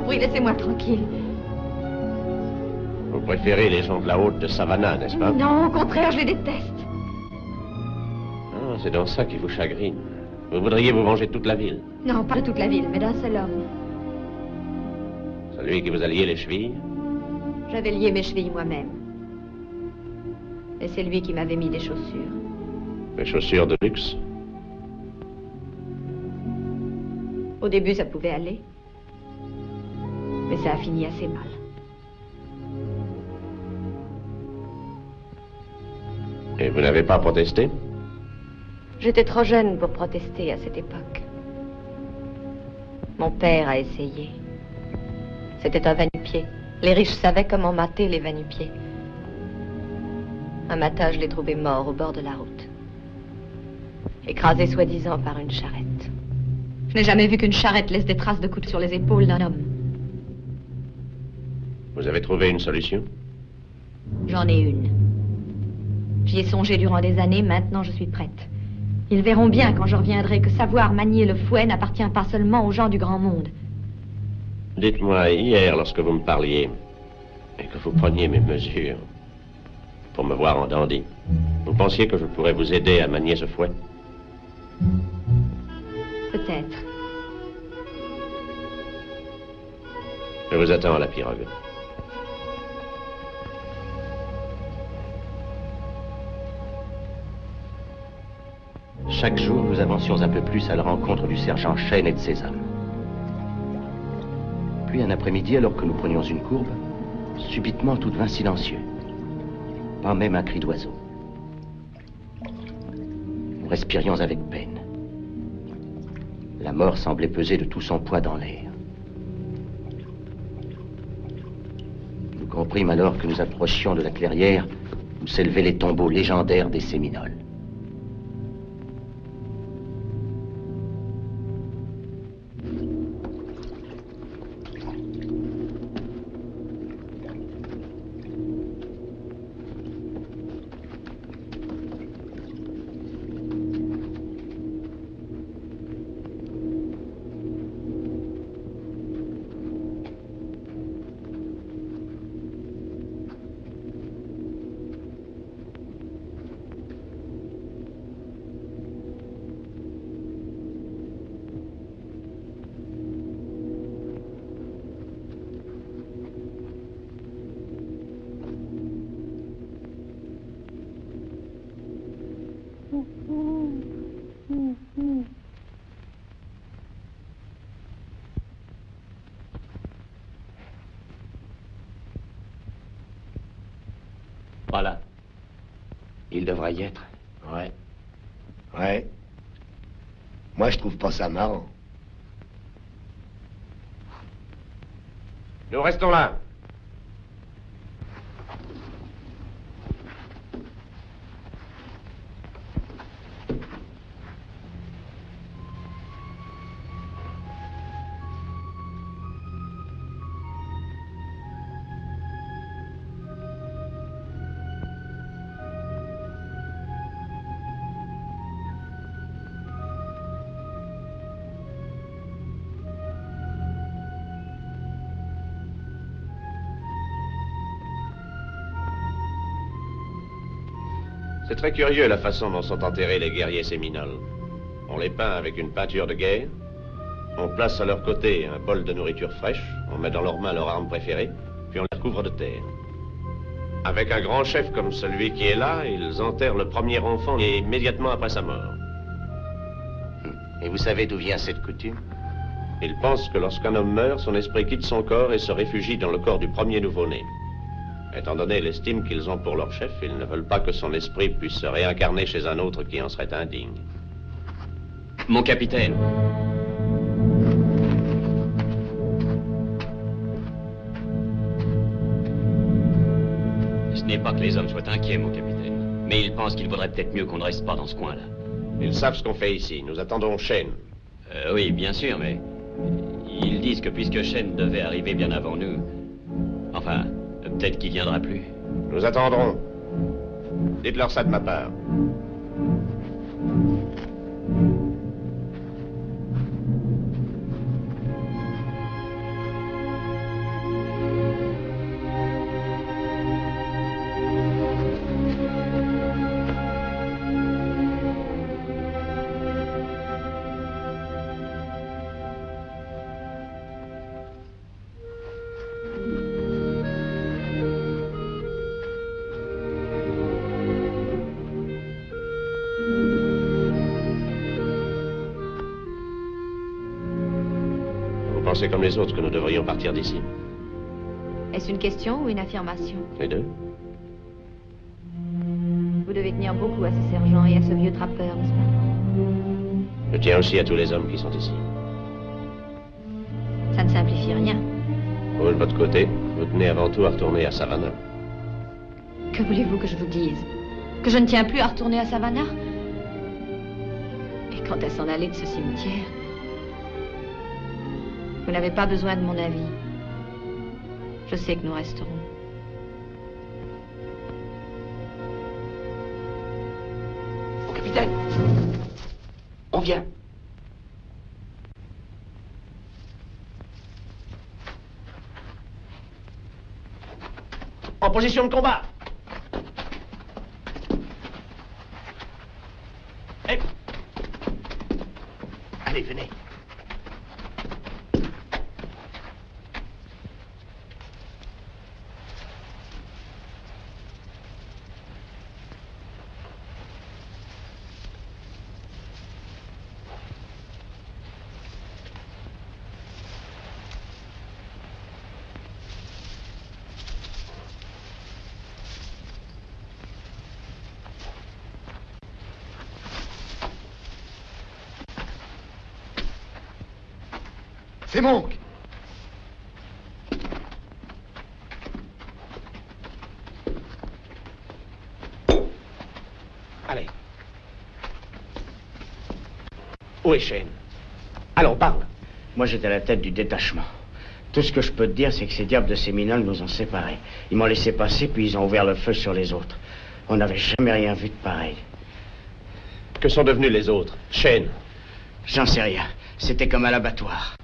prie, laissez-moi tranquille. Vous préférez les gens de la haute de Savannah, n'est-ce pas? Non, au contraire, je les déteste. Ah, c'est dans ça qui vous chagrine. Vous voudriez vous venger de toute la ville. Non, pas de toute la ville, mais d'un seul homme. Celui qui vous a lié les chevilles? J'avais lié mes chevilles moi-même. Et c'est lui qui m'avait mis des chaussures. Des chaussures de luxe? Au début, ça pouvait aller. Mais ça a fini assez mal. Et vous n'avez pas protesté? J'étais trop jeune pour protester à cette époque. Mon père a essayé. C'était un va-nu-pied. Les riches savaient comment mater les va-nu-pieds. Un matin, je l'ai trouvé mort au bord de la route. Écrasé soi-disant par une charrette. Je n'ai jamais vu qu'une charrette laisse des traces de coups sur les épaules d'un homme. Vous avez trouvé une solution? J'en ai une. J'y ai songé durant des années, maintenant je suis prête. Ils verront bien quand je reviendrai que savoir manier le fouet n'appartient pas seulement aux gens du grand monde. Dites-moi, hier, lorsque vous me parliez, et que vous preniez mes mesures pour me voir en dandy, vous pensiez que je pourrais vous aider à manier ce fouet? Peut-être. Je vous attends à la pirogue. Chaque jour, nous avancions un peu plus à la rencontre du sergent Chêne et de ses hommes. Puis un après-midi, alors que nous prenions une courbe, subitement tout devint silencieux. Pas même un cri d'oiseau. Nous respirions avec peine. La mort semblait peser de tout son poids dans l'air. Nous comprîmes alors que nous approchions de la clairière où s'élevaient les tombeaux légendaires des Séminoles. Voilà. Il devrait y être. Ouais. Ouais. Moi, je trouve pas ça marrant. Nous restons là. C'est très curieux la façon dont sont enterrés les guerriers séminoles. On les peint avec une peinture de guerre, on place à leur côté un bol de nourriture fraîche, on met dans leurs mains leur arme préférée, puis on les recouvre de terre. Avec un grand chef comme celui qui est là, ils enterrent le premier enfant immédiatement après sa mort. Et vous savez d'où vient cette coutume? Ils pensent que lorsqu'un homme meurt, son esprit quitte son corps et se réfugie dans le corps du premier nouveau-né. Étant donné l'estime qu'ils ont pour leur chef, ils ne veulent pas que son esprit puisse se réincarner chez un autre qui en serait indigne. Mon capitaine. Ce n'est pas que les hommes soient inquiets, mon capitaine. Mais ils pensent qu'il vaudrait peut-être mieux qu'on ne reste pas dans ce coin-là. Ils savent ce qu'on fait ici. Nous attendons Chêne. Oui, bien sûr, mais... Ils disent que puisque Chêne devait arriver bien avant nous... Enfin, peut-être qu'il viendra plus. Nous attendrons. Dites-leur ça de ma part. pensez comme les autres que nous devrions partir d'ici? Est-ce une question ou une affirmation? Les deux? Vous devez tenir beaucoup à ces sergents et à ce vieux trappeur, n'est-ce pas? Je tiens aussi à tous les hommes qui sont ici. Ça ne simplifie rien. Vous, de votre côté, vous tenez avant tout à retourner à Savannah. Que voulez-vous que je vous dise? Que je ne tiens plus à retourner à Savannah? Et quant à s'en aller de ce cimetière, vous n'avez pas besoin de mon avis. Je sais que nous resterons. Mon capitaine, on vient. En position de combat. Hey. Allez, venez. C'est Monk. Allez. Où est Shane? Allons, parle. Moi, j'étais à la tête du détachement. Tout ce que je peux te dire, c'est que ces diables de Séminole nous ont séparés. Ils m'ont laissé passer, puis ils ont ouvert le feu sur les autres. On n'avait jamais rien vu de pareil. Que sont devenus les autres? Shane? J'en sais rien. C'était comme à l'abattoir.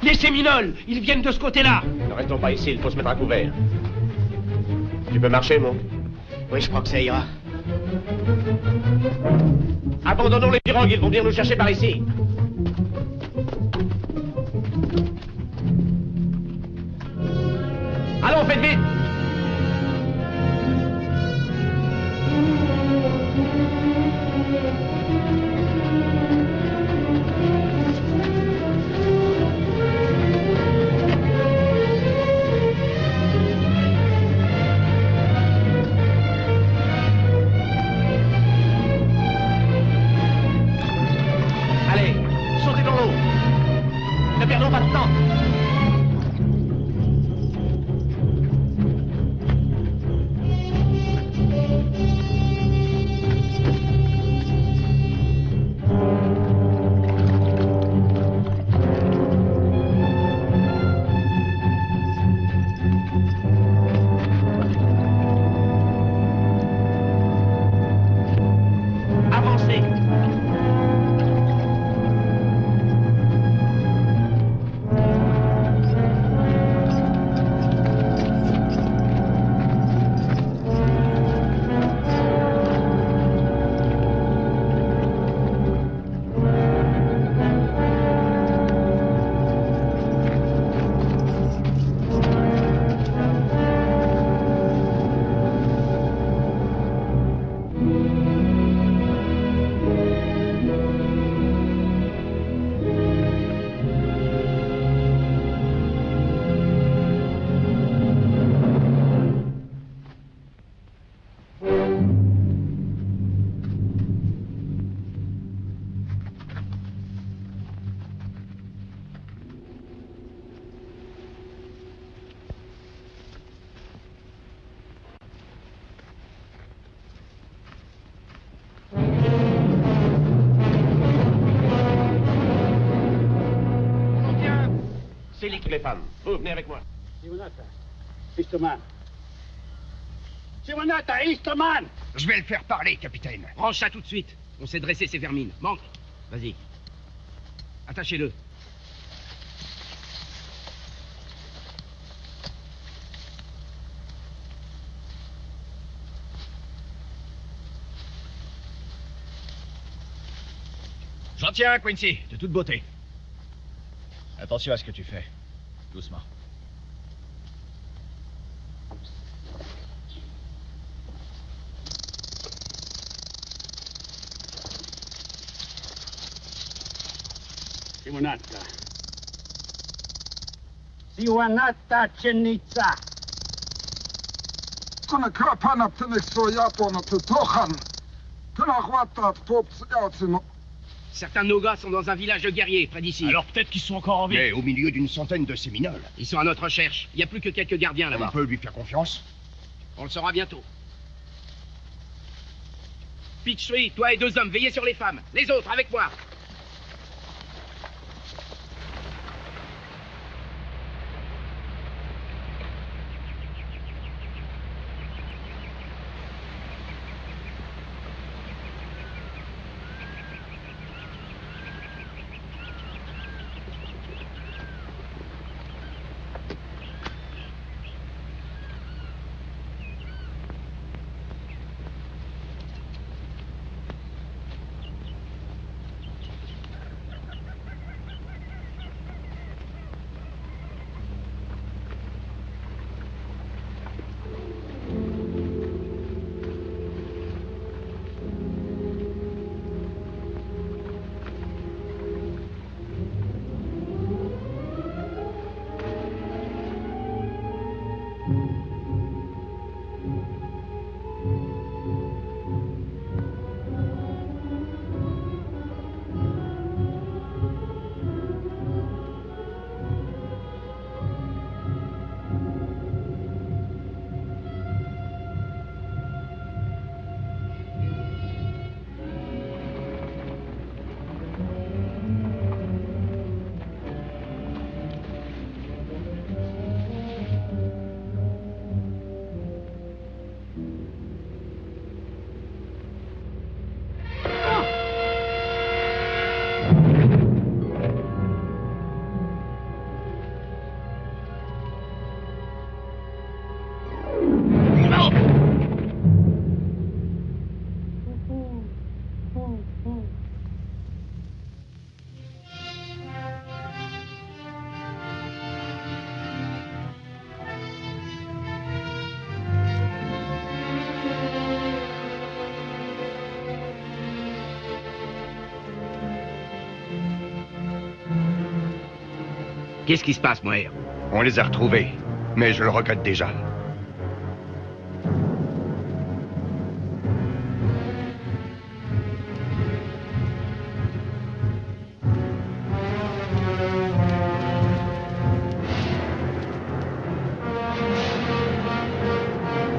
Les Séminoles, ils viennent de ce côté-là. Ne restons pas ici, il faut se mettre à couvert. Tu peux marcher, Monk? Oui, je crois que ça ira. Abandonnons les pirogues, ils vont venir nous chercher par ici. Allons, faites vite! Toutes les femmes. Vous, venez avec moi. Simonata, Eastman. Simonata, Eastman! Je vais le faire parler, capitaine. Range ça tout de suite. On sait dresser ces vermines. Manque. Vas-y. Attachez-le. J'en tiens, Quincy, de toute beauté. Attention à ce que tu fais. Doucement. Simonata. Siwanata Chenica. Tunakapana Tenexoyapo na Tutohan. Tunawata Popsgautino. Certains de nos gars sont dans un village de guerriers près d'ici. Alors peut-être qu'ils sont encore en vie. Mais au milieu d'une centaine de Séminoles. Ils sont à notre recherche. Il n'y a plus que quelques gardiens là-bas. On peut lui faire confiance? On le saura bientôt. Pitchree, toi et 2 hommes, veillez sur les femmes. Les autres, avec moi. Qu'est-ce qui se passe, Moher? On les a retrouvés, mais je le regrette déjà.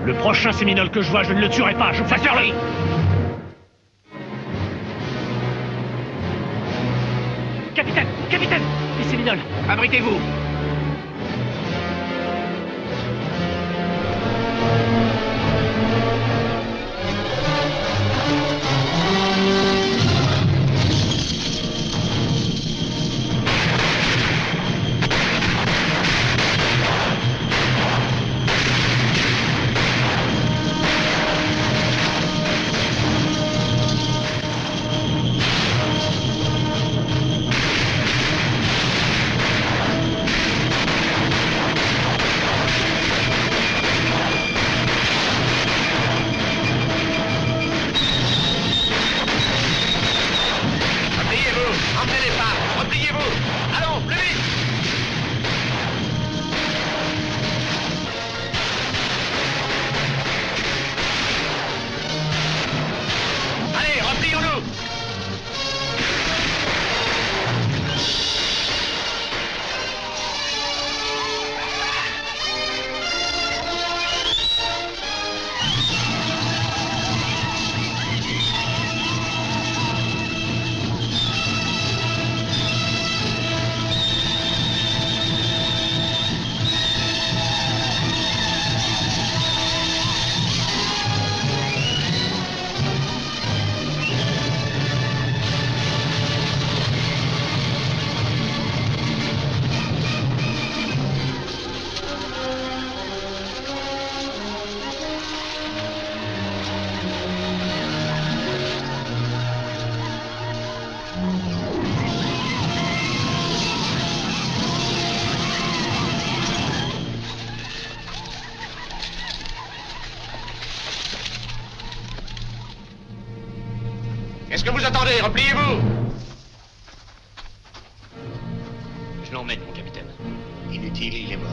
Le prochain Séminole que je vois, je ne le tuerai pas, je vous assure. Capitaine! Capitaine! Les Séminoles! Abritez-vous! Qu'est-ce que vous attendez? Repliez-vous! l'emmène, mon capitaine. Inutile, il est mort.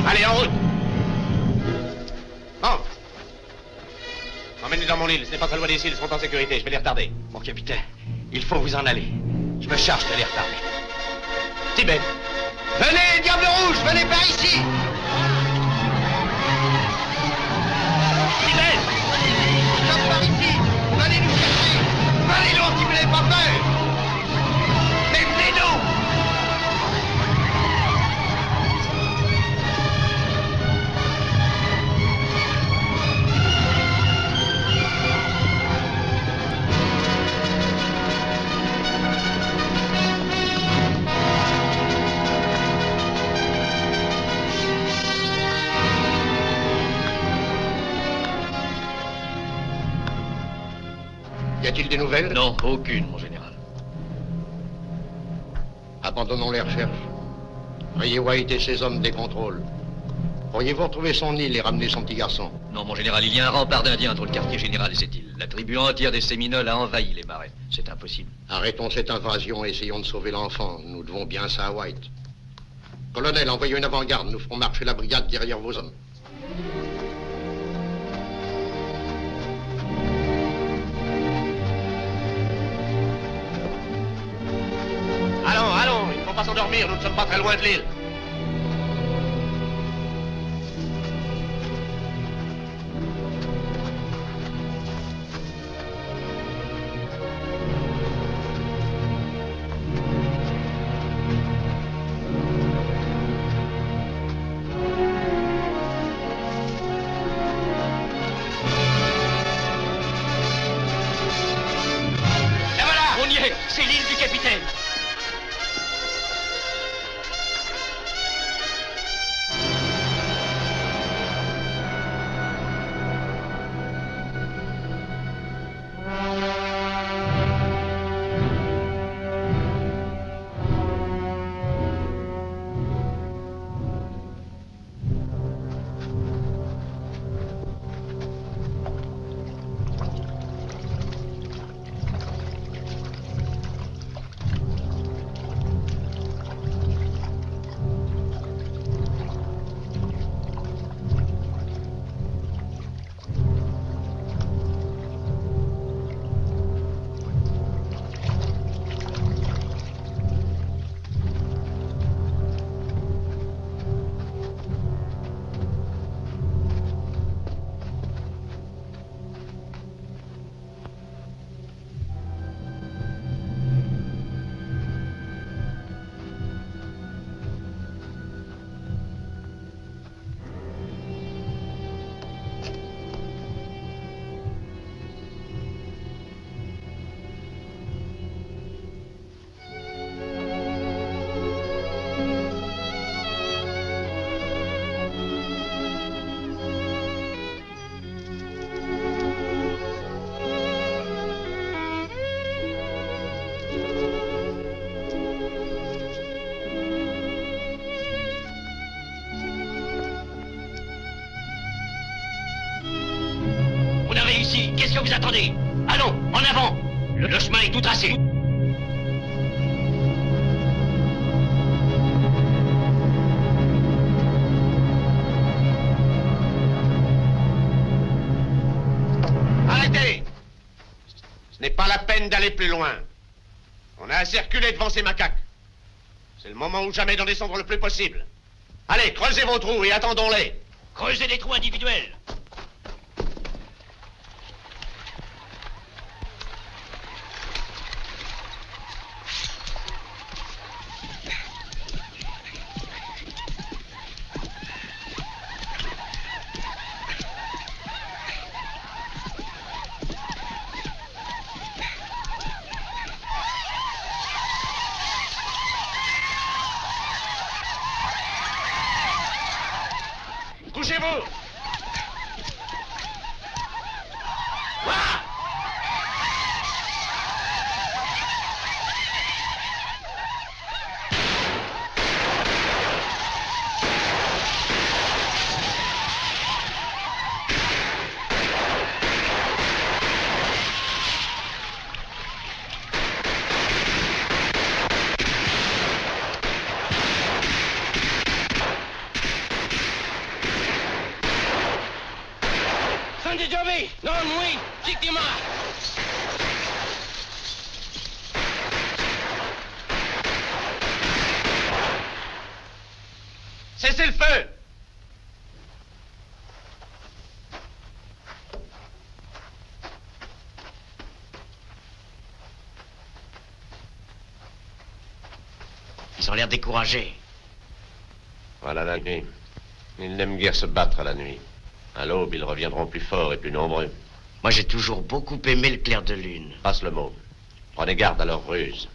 Allez, en route! Bon. Emmène-les dans mon île, ce n'est pas très loin d'ici, ils seront en sécurité, je vais les retarder. Mon capitaine, il faut vous en aller. Je me charge de les retarder. Tibet! Venez, Diable Rouge, venez par ici! Tibet! Viens par ici! Venez nous chercher! Venez donc, si vous n'avez pas peur! Détenez-nous! Y a-t-il des nouvelles? Non, aucune, mon général. Abandonnons les recherches. Ray White et ses hommes décontrôlent. Pourriez-vous retrouver son île et ramener son petit garçon? Non, mon général, il y a un rempart d'Indiens entre le quartier général et cette île. La tribu entière des Séminoles a envahi les marais. C'est impossible. Arrêtons cette invasion et essayons de sauver l'enfant. Nous devons bien ça à White. Colonel, envoyez une avant-garde. Nous ferons marcher la brigade derrière vos hommes. Allons, il ne faut pas s'endormir, nous ne sommes pas très loin de l'île. Et voilà, on y est, c'est l'île du capitaine. Qu'est-ce que vous attendez? Allons, en avant! Le chemin est tout tracé. Arrêtez! Ce n'est pas la peine d'aller plus loin. On a assez reculé devant ces macaques. C'est le moment ou jamais d'en descendre le plus possible. Allez, creusez vos trous et attendons-les. Creusez des trous individuels. Couchez-vous! John, oui, effectivement. Cessez le feu! Ils ont l'air découragés. Voilà la nuit. Ils n'aiment guère se battre à la nuit. À l'aube, ils reviendront plus forts et plus nombreux. Moi, j'ai toujours beaucoup aimé le clair de lune. Passe le mot. Prenez garde à leurs ruses.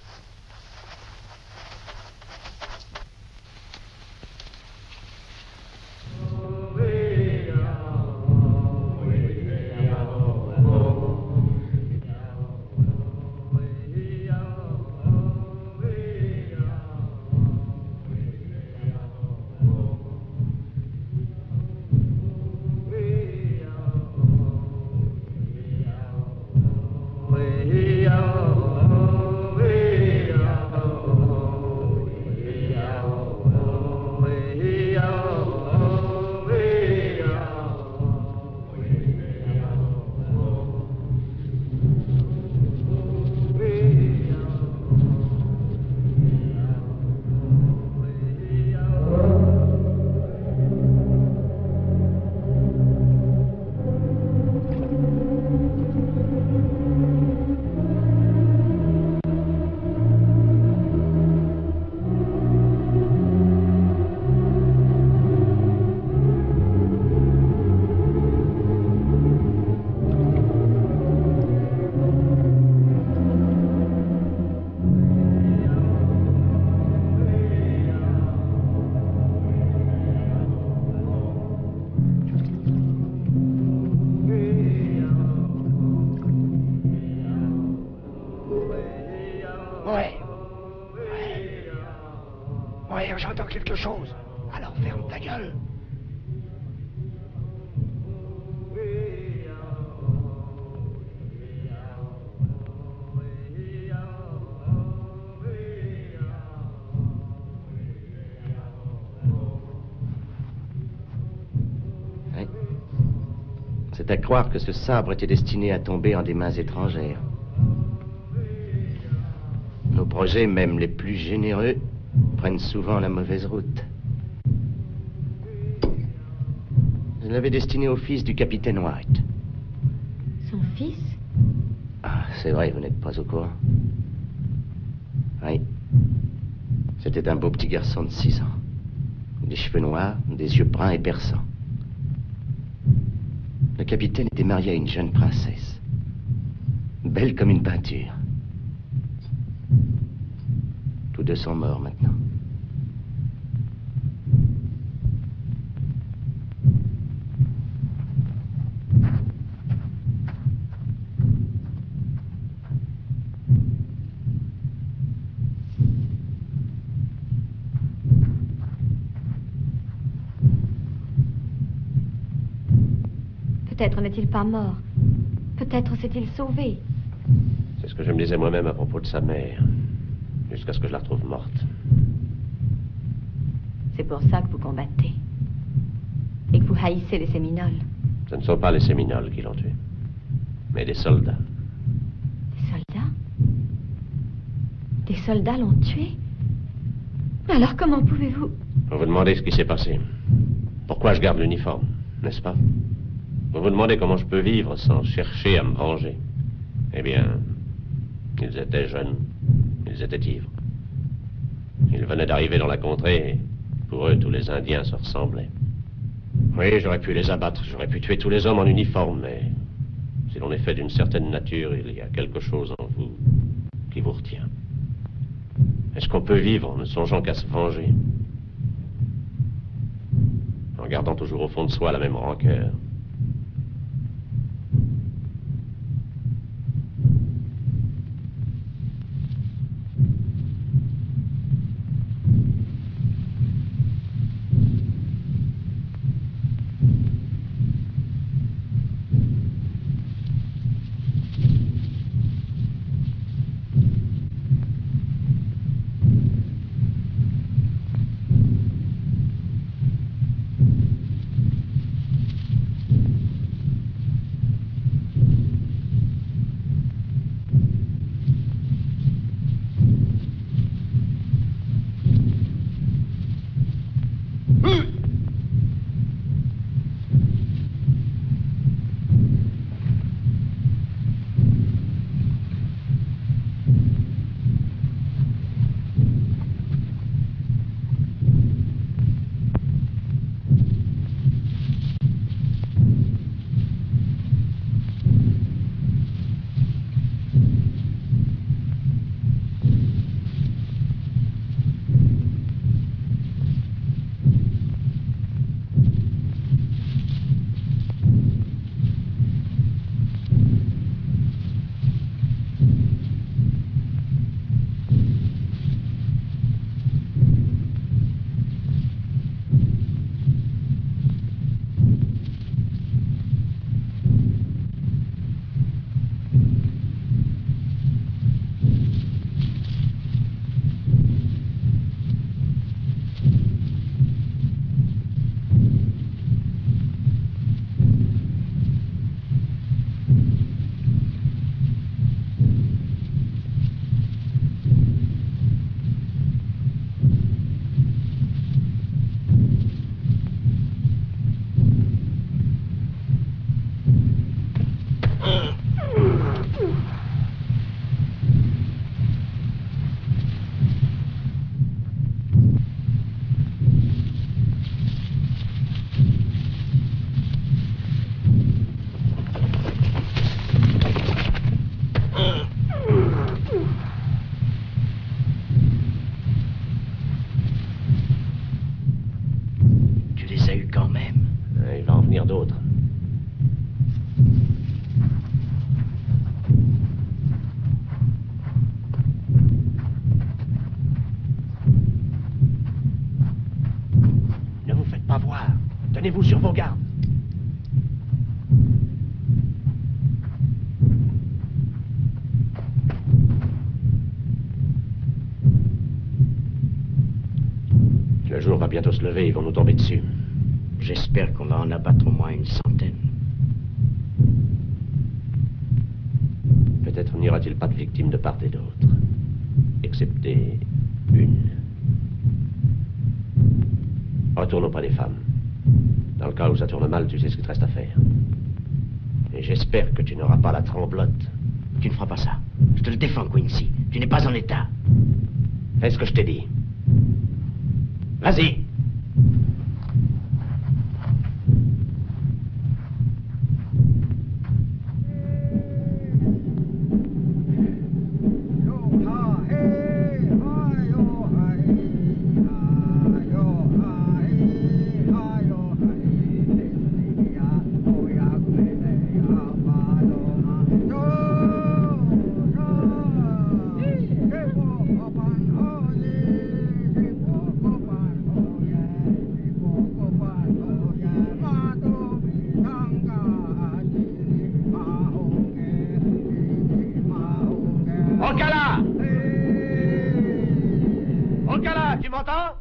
Ouais, j'entends quelque chose. Alors ferme ta gueule. Oui. C'est à croire que ce sabre était destiné à tomber en des mains étrangères. Nos projets, même les plus généreux, prennent souvent la mauvaise route. Je l'avais destiné au fils du capitaine White. Son fils? Ah, c'est vrai, vous n'êtes pas au courant. Oui. C'était un beau petit garçon de 6 ans. Des cheveux noirs, des yeux bruns et perçants. Le capitaine était marié à une jeune princesse. Belle comme une peinture. Tous deux sont morts maintenant. Peut-être n'est-il pas mort. Peut-être s'est-il sauvé. C'est ce que je me disais moi-même à propos de sa mère. Jusqu'à ce que je la retrouve morte. C'est pour ça que vous combattez. Et que vous haïssez les Séminoles. Ce ne sont pas les Séminoles qui l'ont tué, mais des soldats. Des soldats? Des soldats l'ont tué? Alors comment pouvez-vous... Vous vous demandez ce qui s'est passé. Pourquoi je garde l'uniforme, n'est-ce pas? Vous vous demandez comment je peux vivre sans chercher à me venger. Eh bien, ils étaient jeunes. Ils étaient ivres. Ils venaient d'arriver dans la contrée et pour eux, tous les Indiens se ressemblaient. Oui, j'aurais pu les abattre, j'aurais pu tuer tous les hommes en uniforme, mais si l'on est fait d'une certaine nature, il y a quelque chose en vous qui vous retient. Est-ce qu'on peut vivre en ne songeant qu'à se venger? En gardant toujours au fond de soi la même rancœur. Le jour va bientôt se lever, ils vont nous tomber dessus. J'espère qu'on va en abattre au moins une centaine. Peut-être n'y aura-t-il pas de victimes de part et d'autre. Excepté une. Retourne auprès des femmes. Dans le cas où ça tourne mal, tu sais ce qu'il te reste à faire. Et j'espère que tu n'auras pas la tremblote. Tu ne feras pas ça. Je te le défends, Quincy. Tu n'es pas en état. Fais ce que je t'ai dit. Vas-y. Tu m'entends?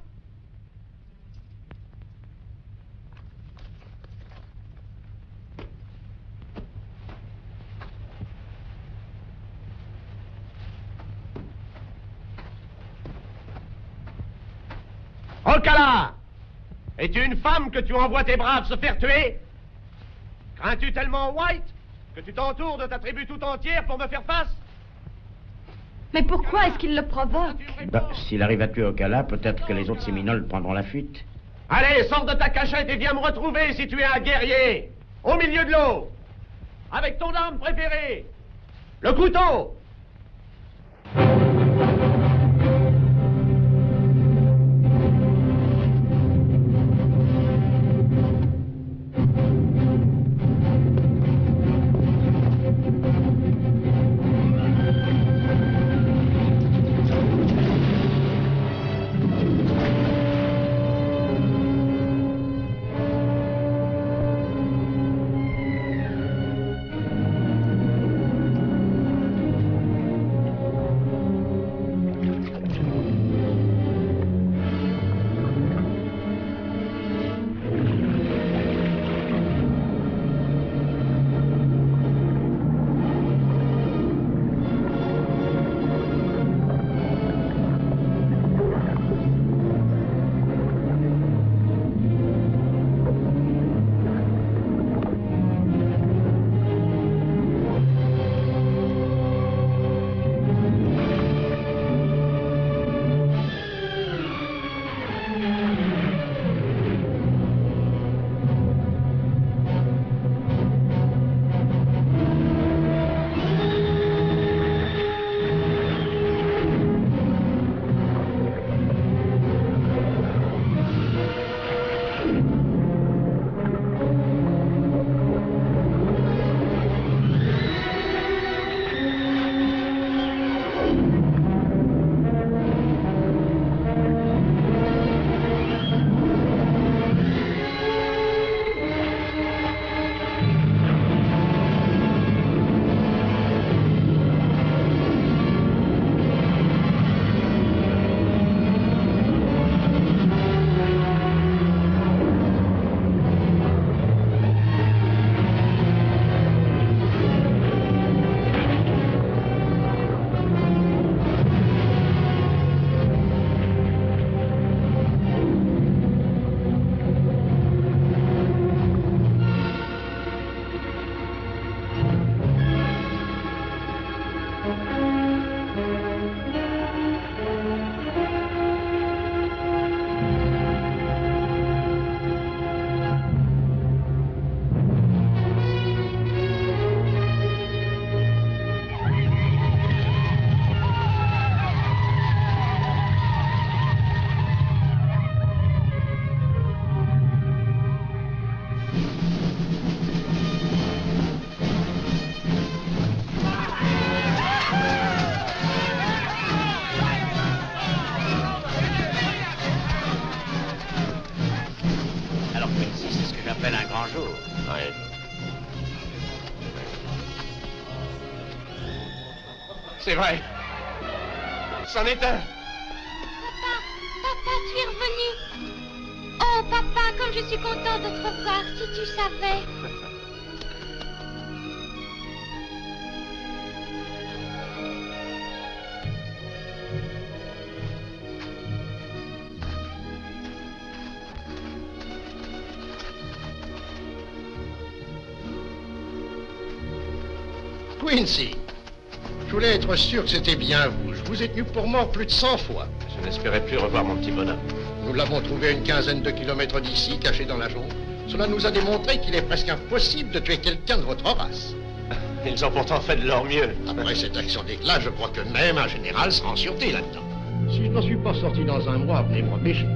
Ocala! Es-tu une femme que tu envoies tes braves se faire tuer? Crains-tu tellement White que tu t'entoures de ta tribu tout entière pour me faire face? Mais pourquoi est-ce qu'il le provoque? S'il arrive à tuer Ocala, peut-être que les autres Séminoles prendront la fuite. Allez, sors de ta cachette et viens me retrouver si tu es un guerrier. Au milieu de l'eau. Avec ton arme préférée. Le couteau. C'est vrai. C'en est un. Papa, tu es revenu. papa, comme je suis contente de te revoir, si tu savais. Quincy, je voulais être sûr que c'était bien vous. Je vous ai tenu pour mort plus de 100 fois. Je n'espérais plus revoir mon petit bonhomme. Nous l'avons trouvé à une quinzaine de kilomètres d'ici, caché dans la jungle. Cela nous a démontré qu'il est presque impossible de tuer quelqu'un de votre race. Ils ont pourtant fait de leur mieux. Après cette action d'éclat, je crois que même un général sera en sûreté là-dedans. Si je n'en suis pas sorti dans un mois, venez me repêcher.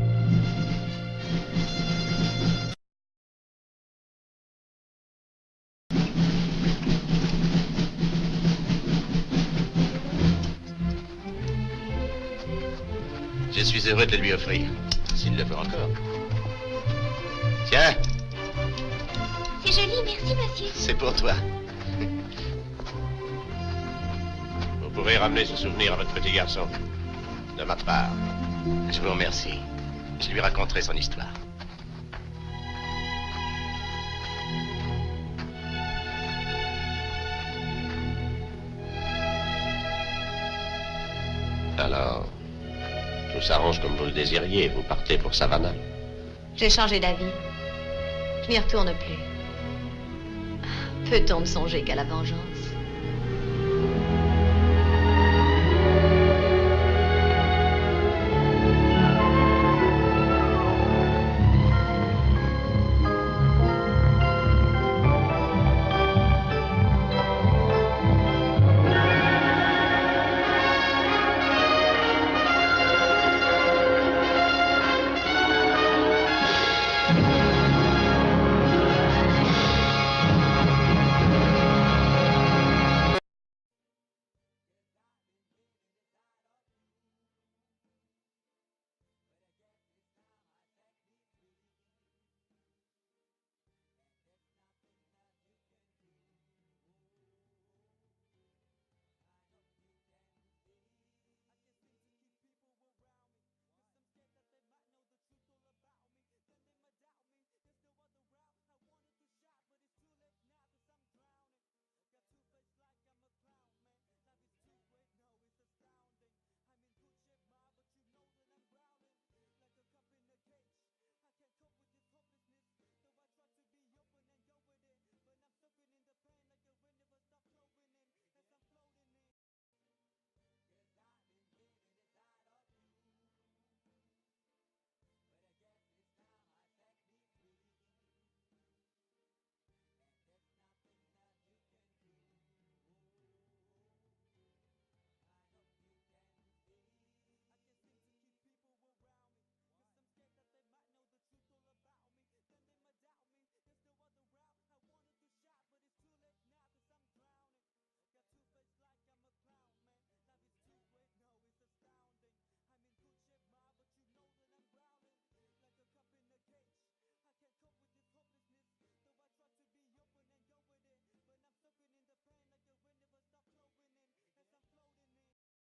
Je suis heureux de le lui offrir, s'il le veut encore. Tiens, C'est joli, merci, monsieur. c'est pour toi. Vous pourrez ramener ce souvenir à votre petit garçon. De ma part, je vous remercie. Je lui raconterai son histoire. Alors, tout s'arrange comme vous le désiriez. Vous partez pour Savannah. J'ai changé d'avis. Je n'y retourne plus. Peut-on ne songer qu'à la vengeance?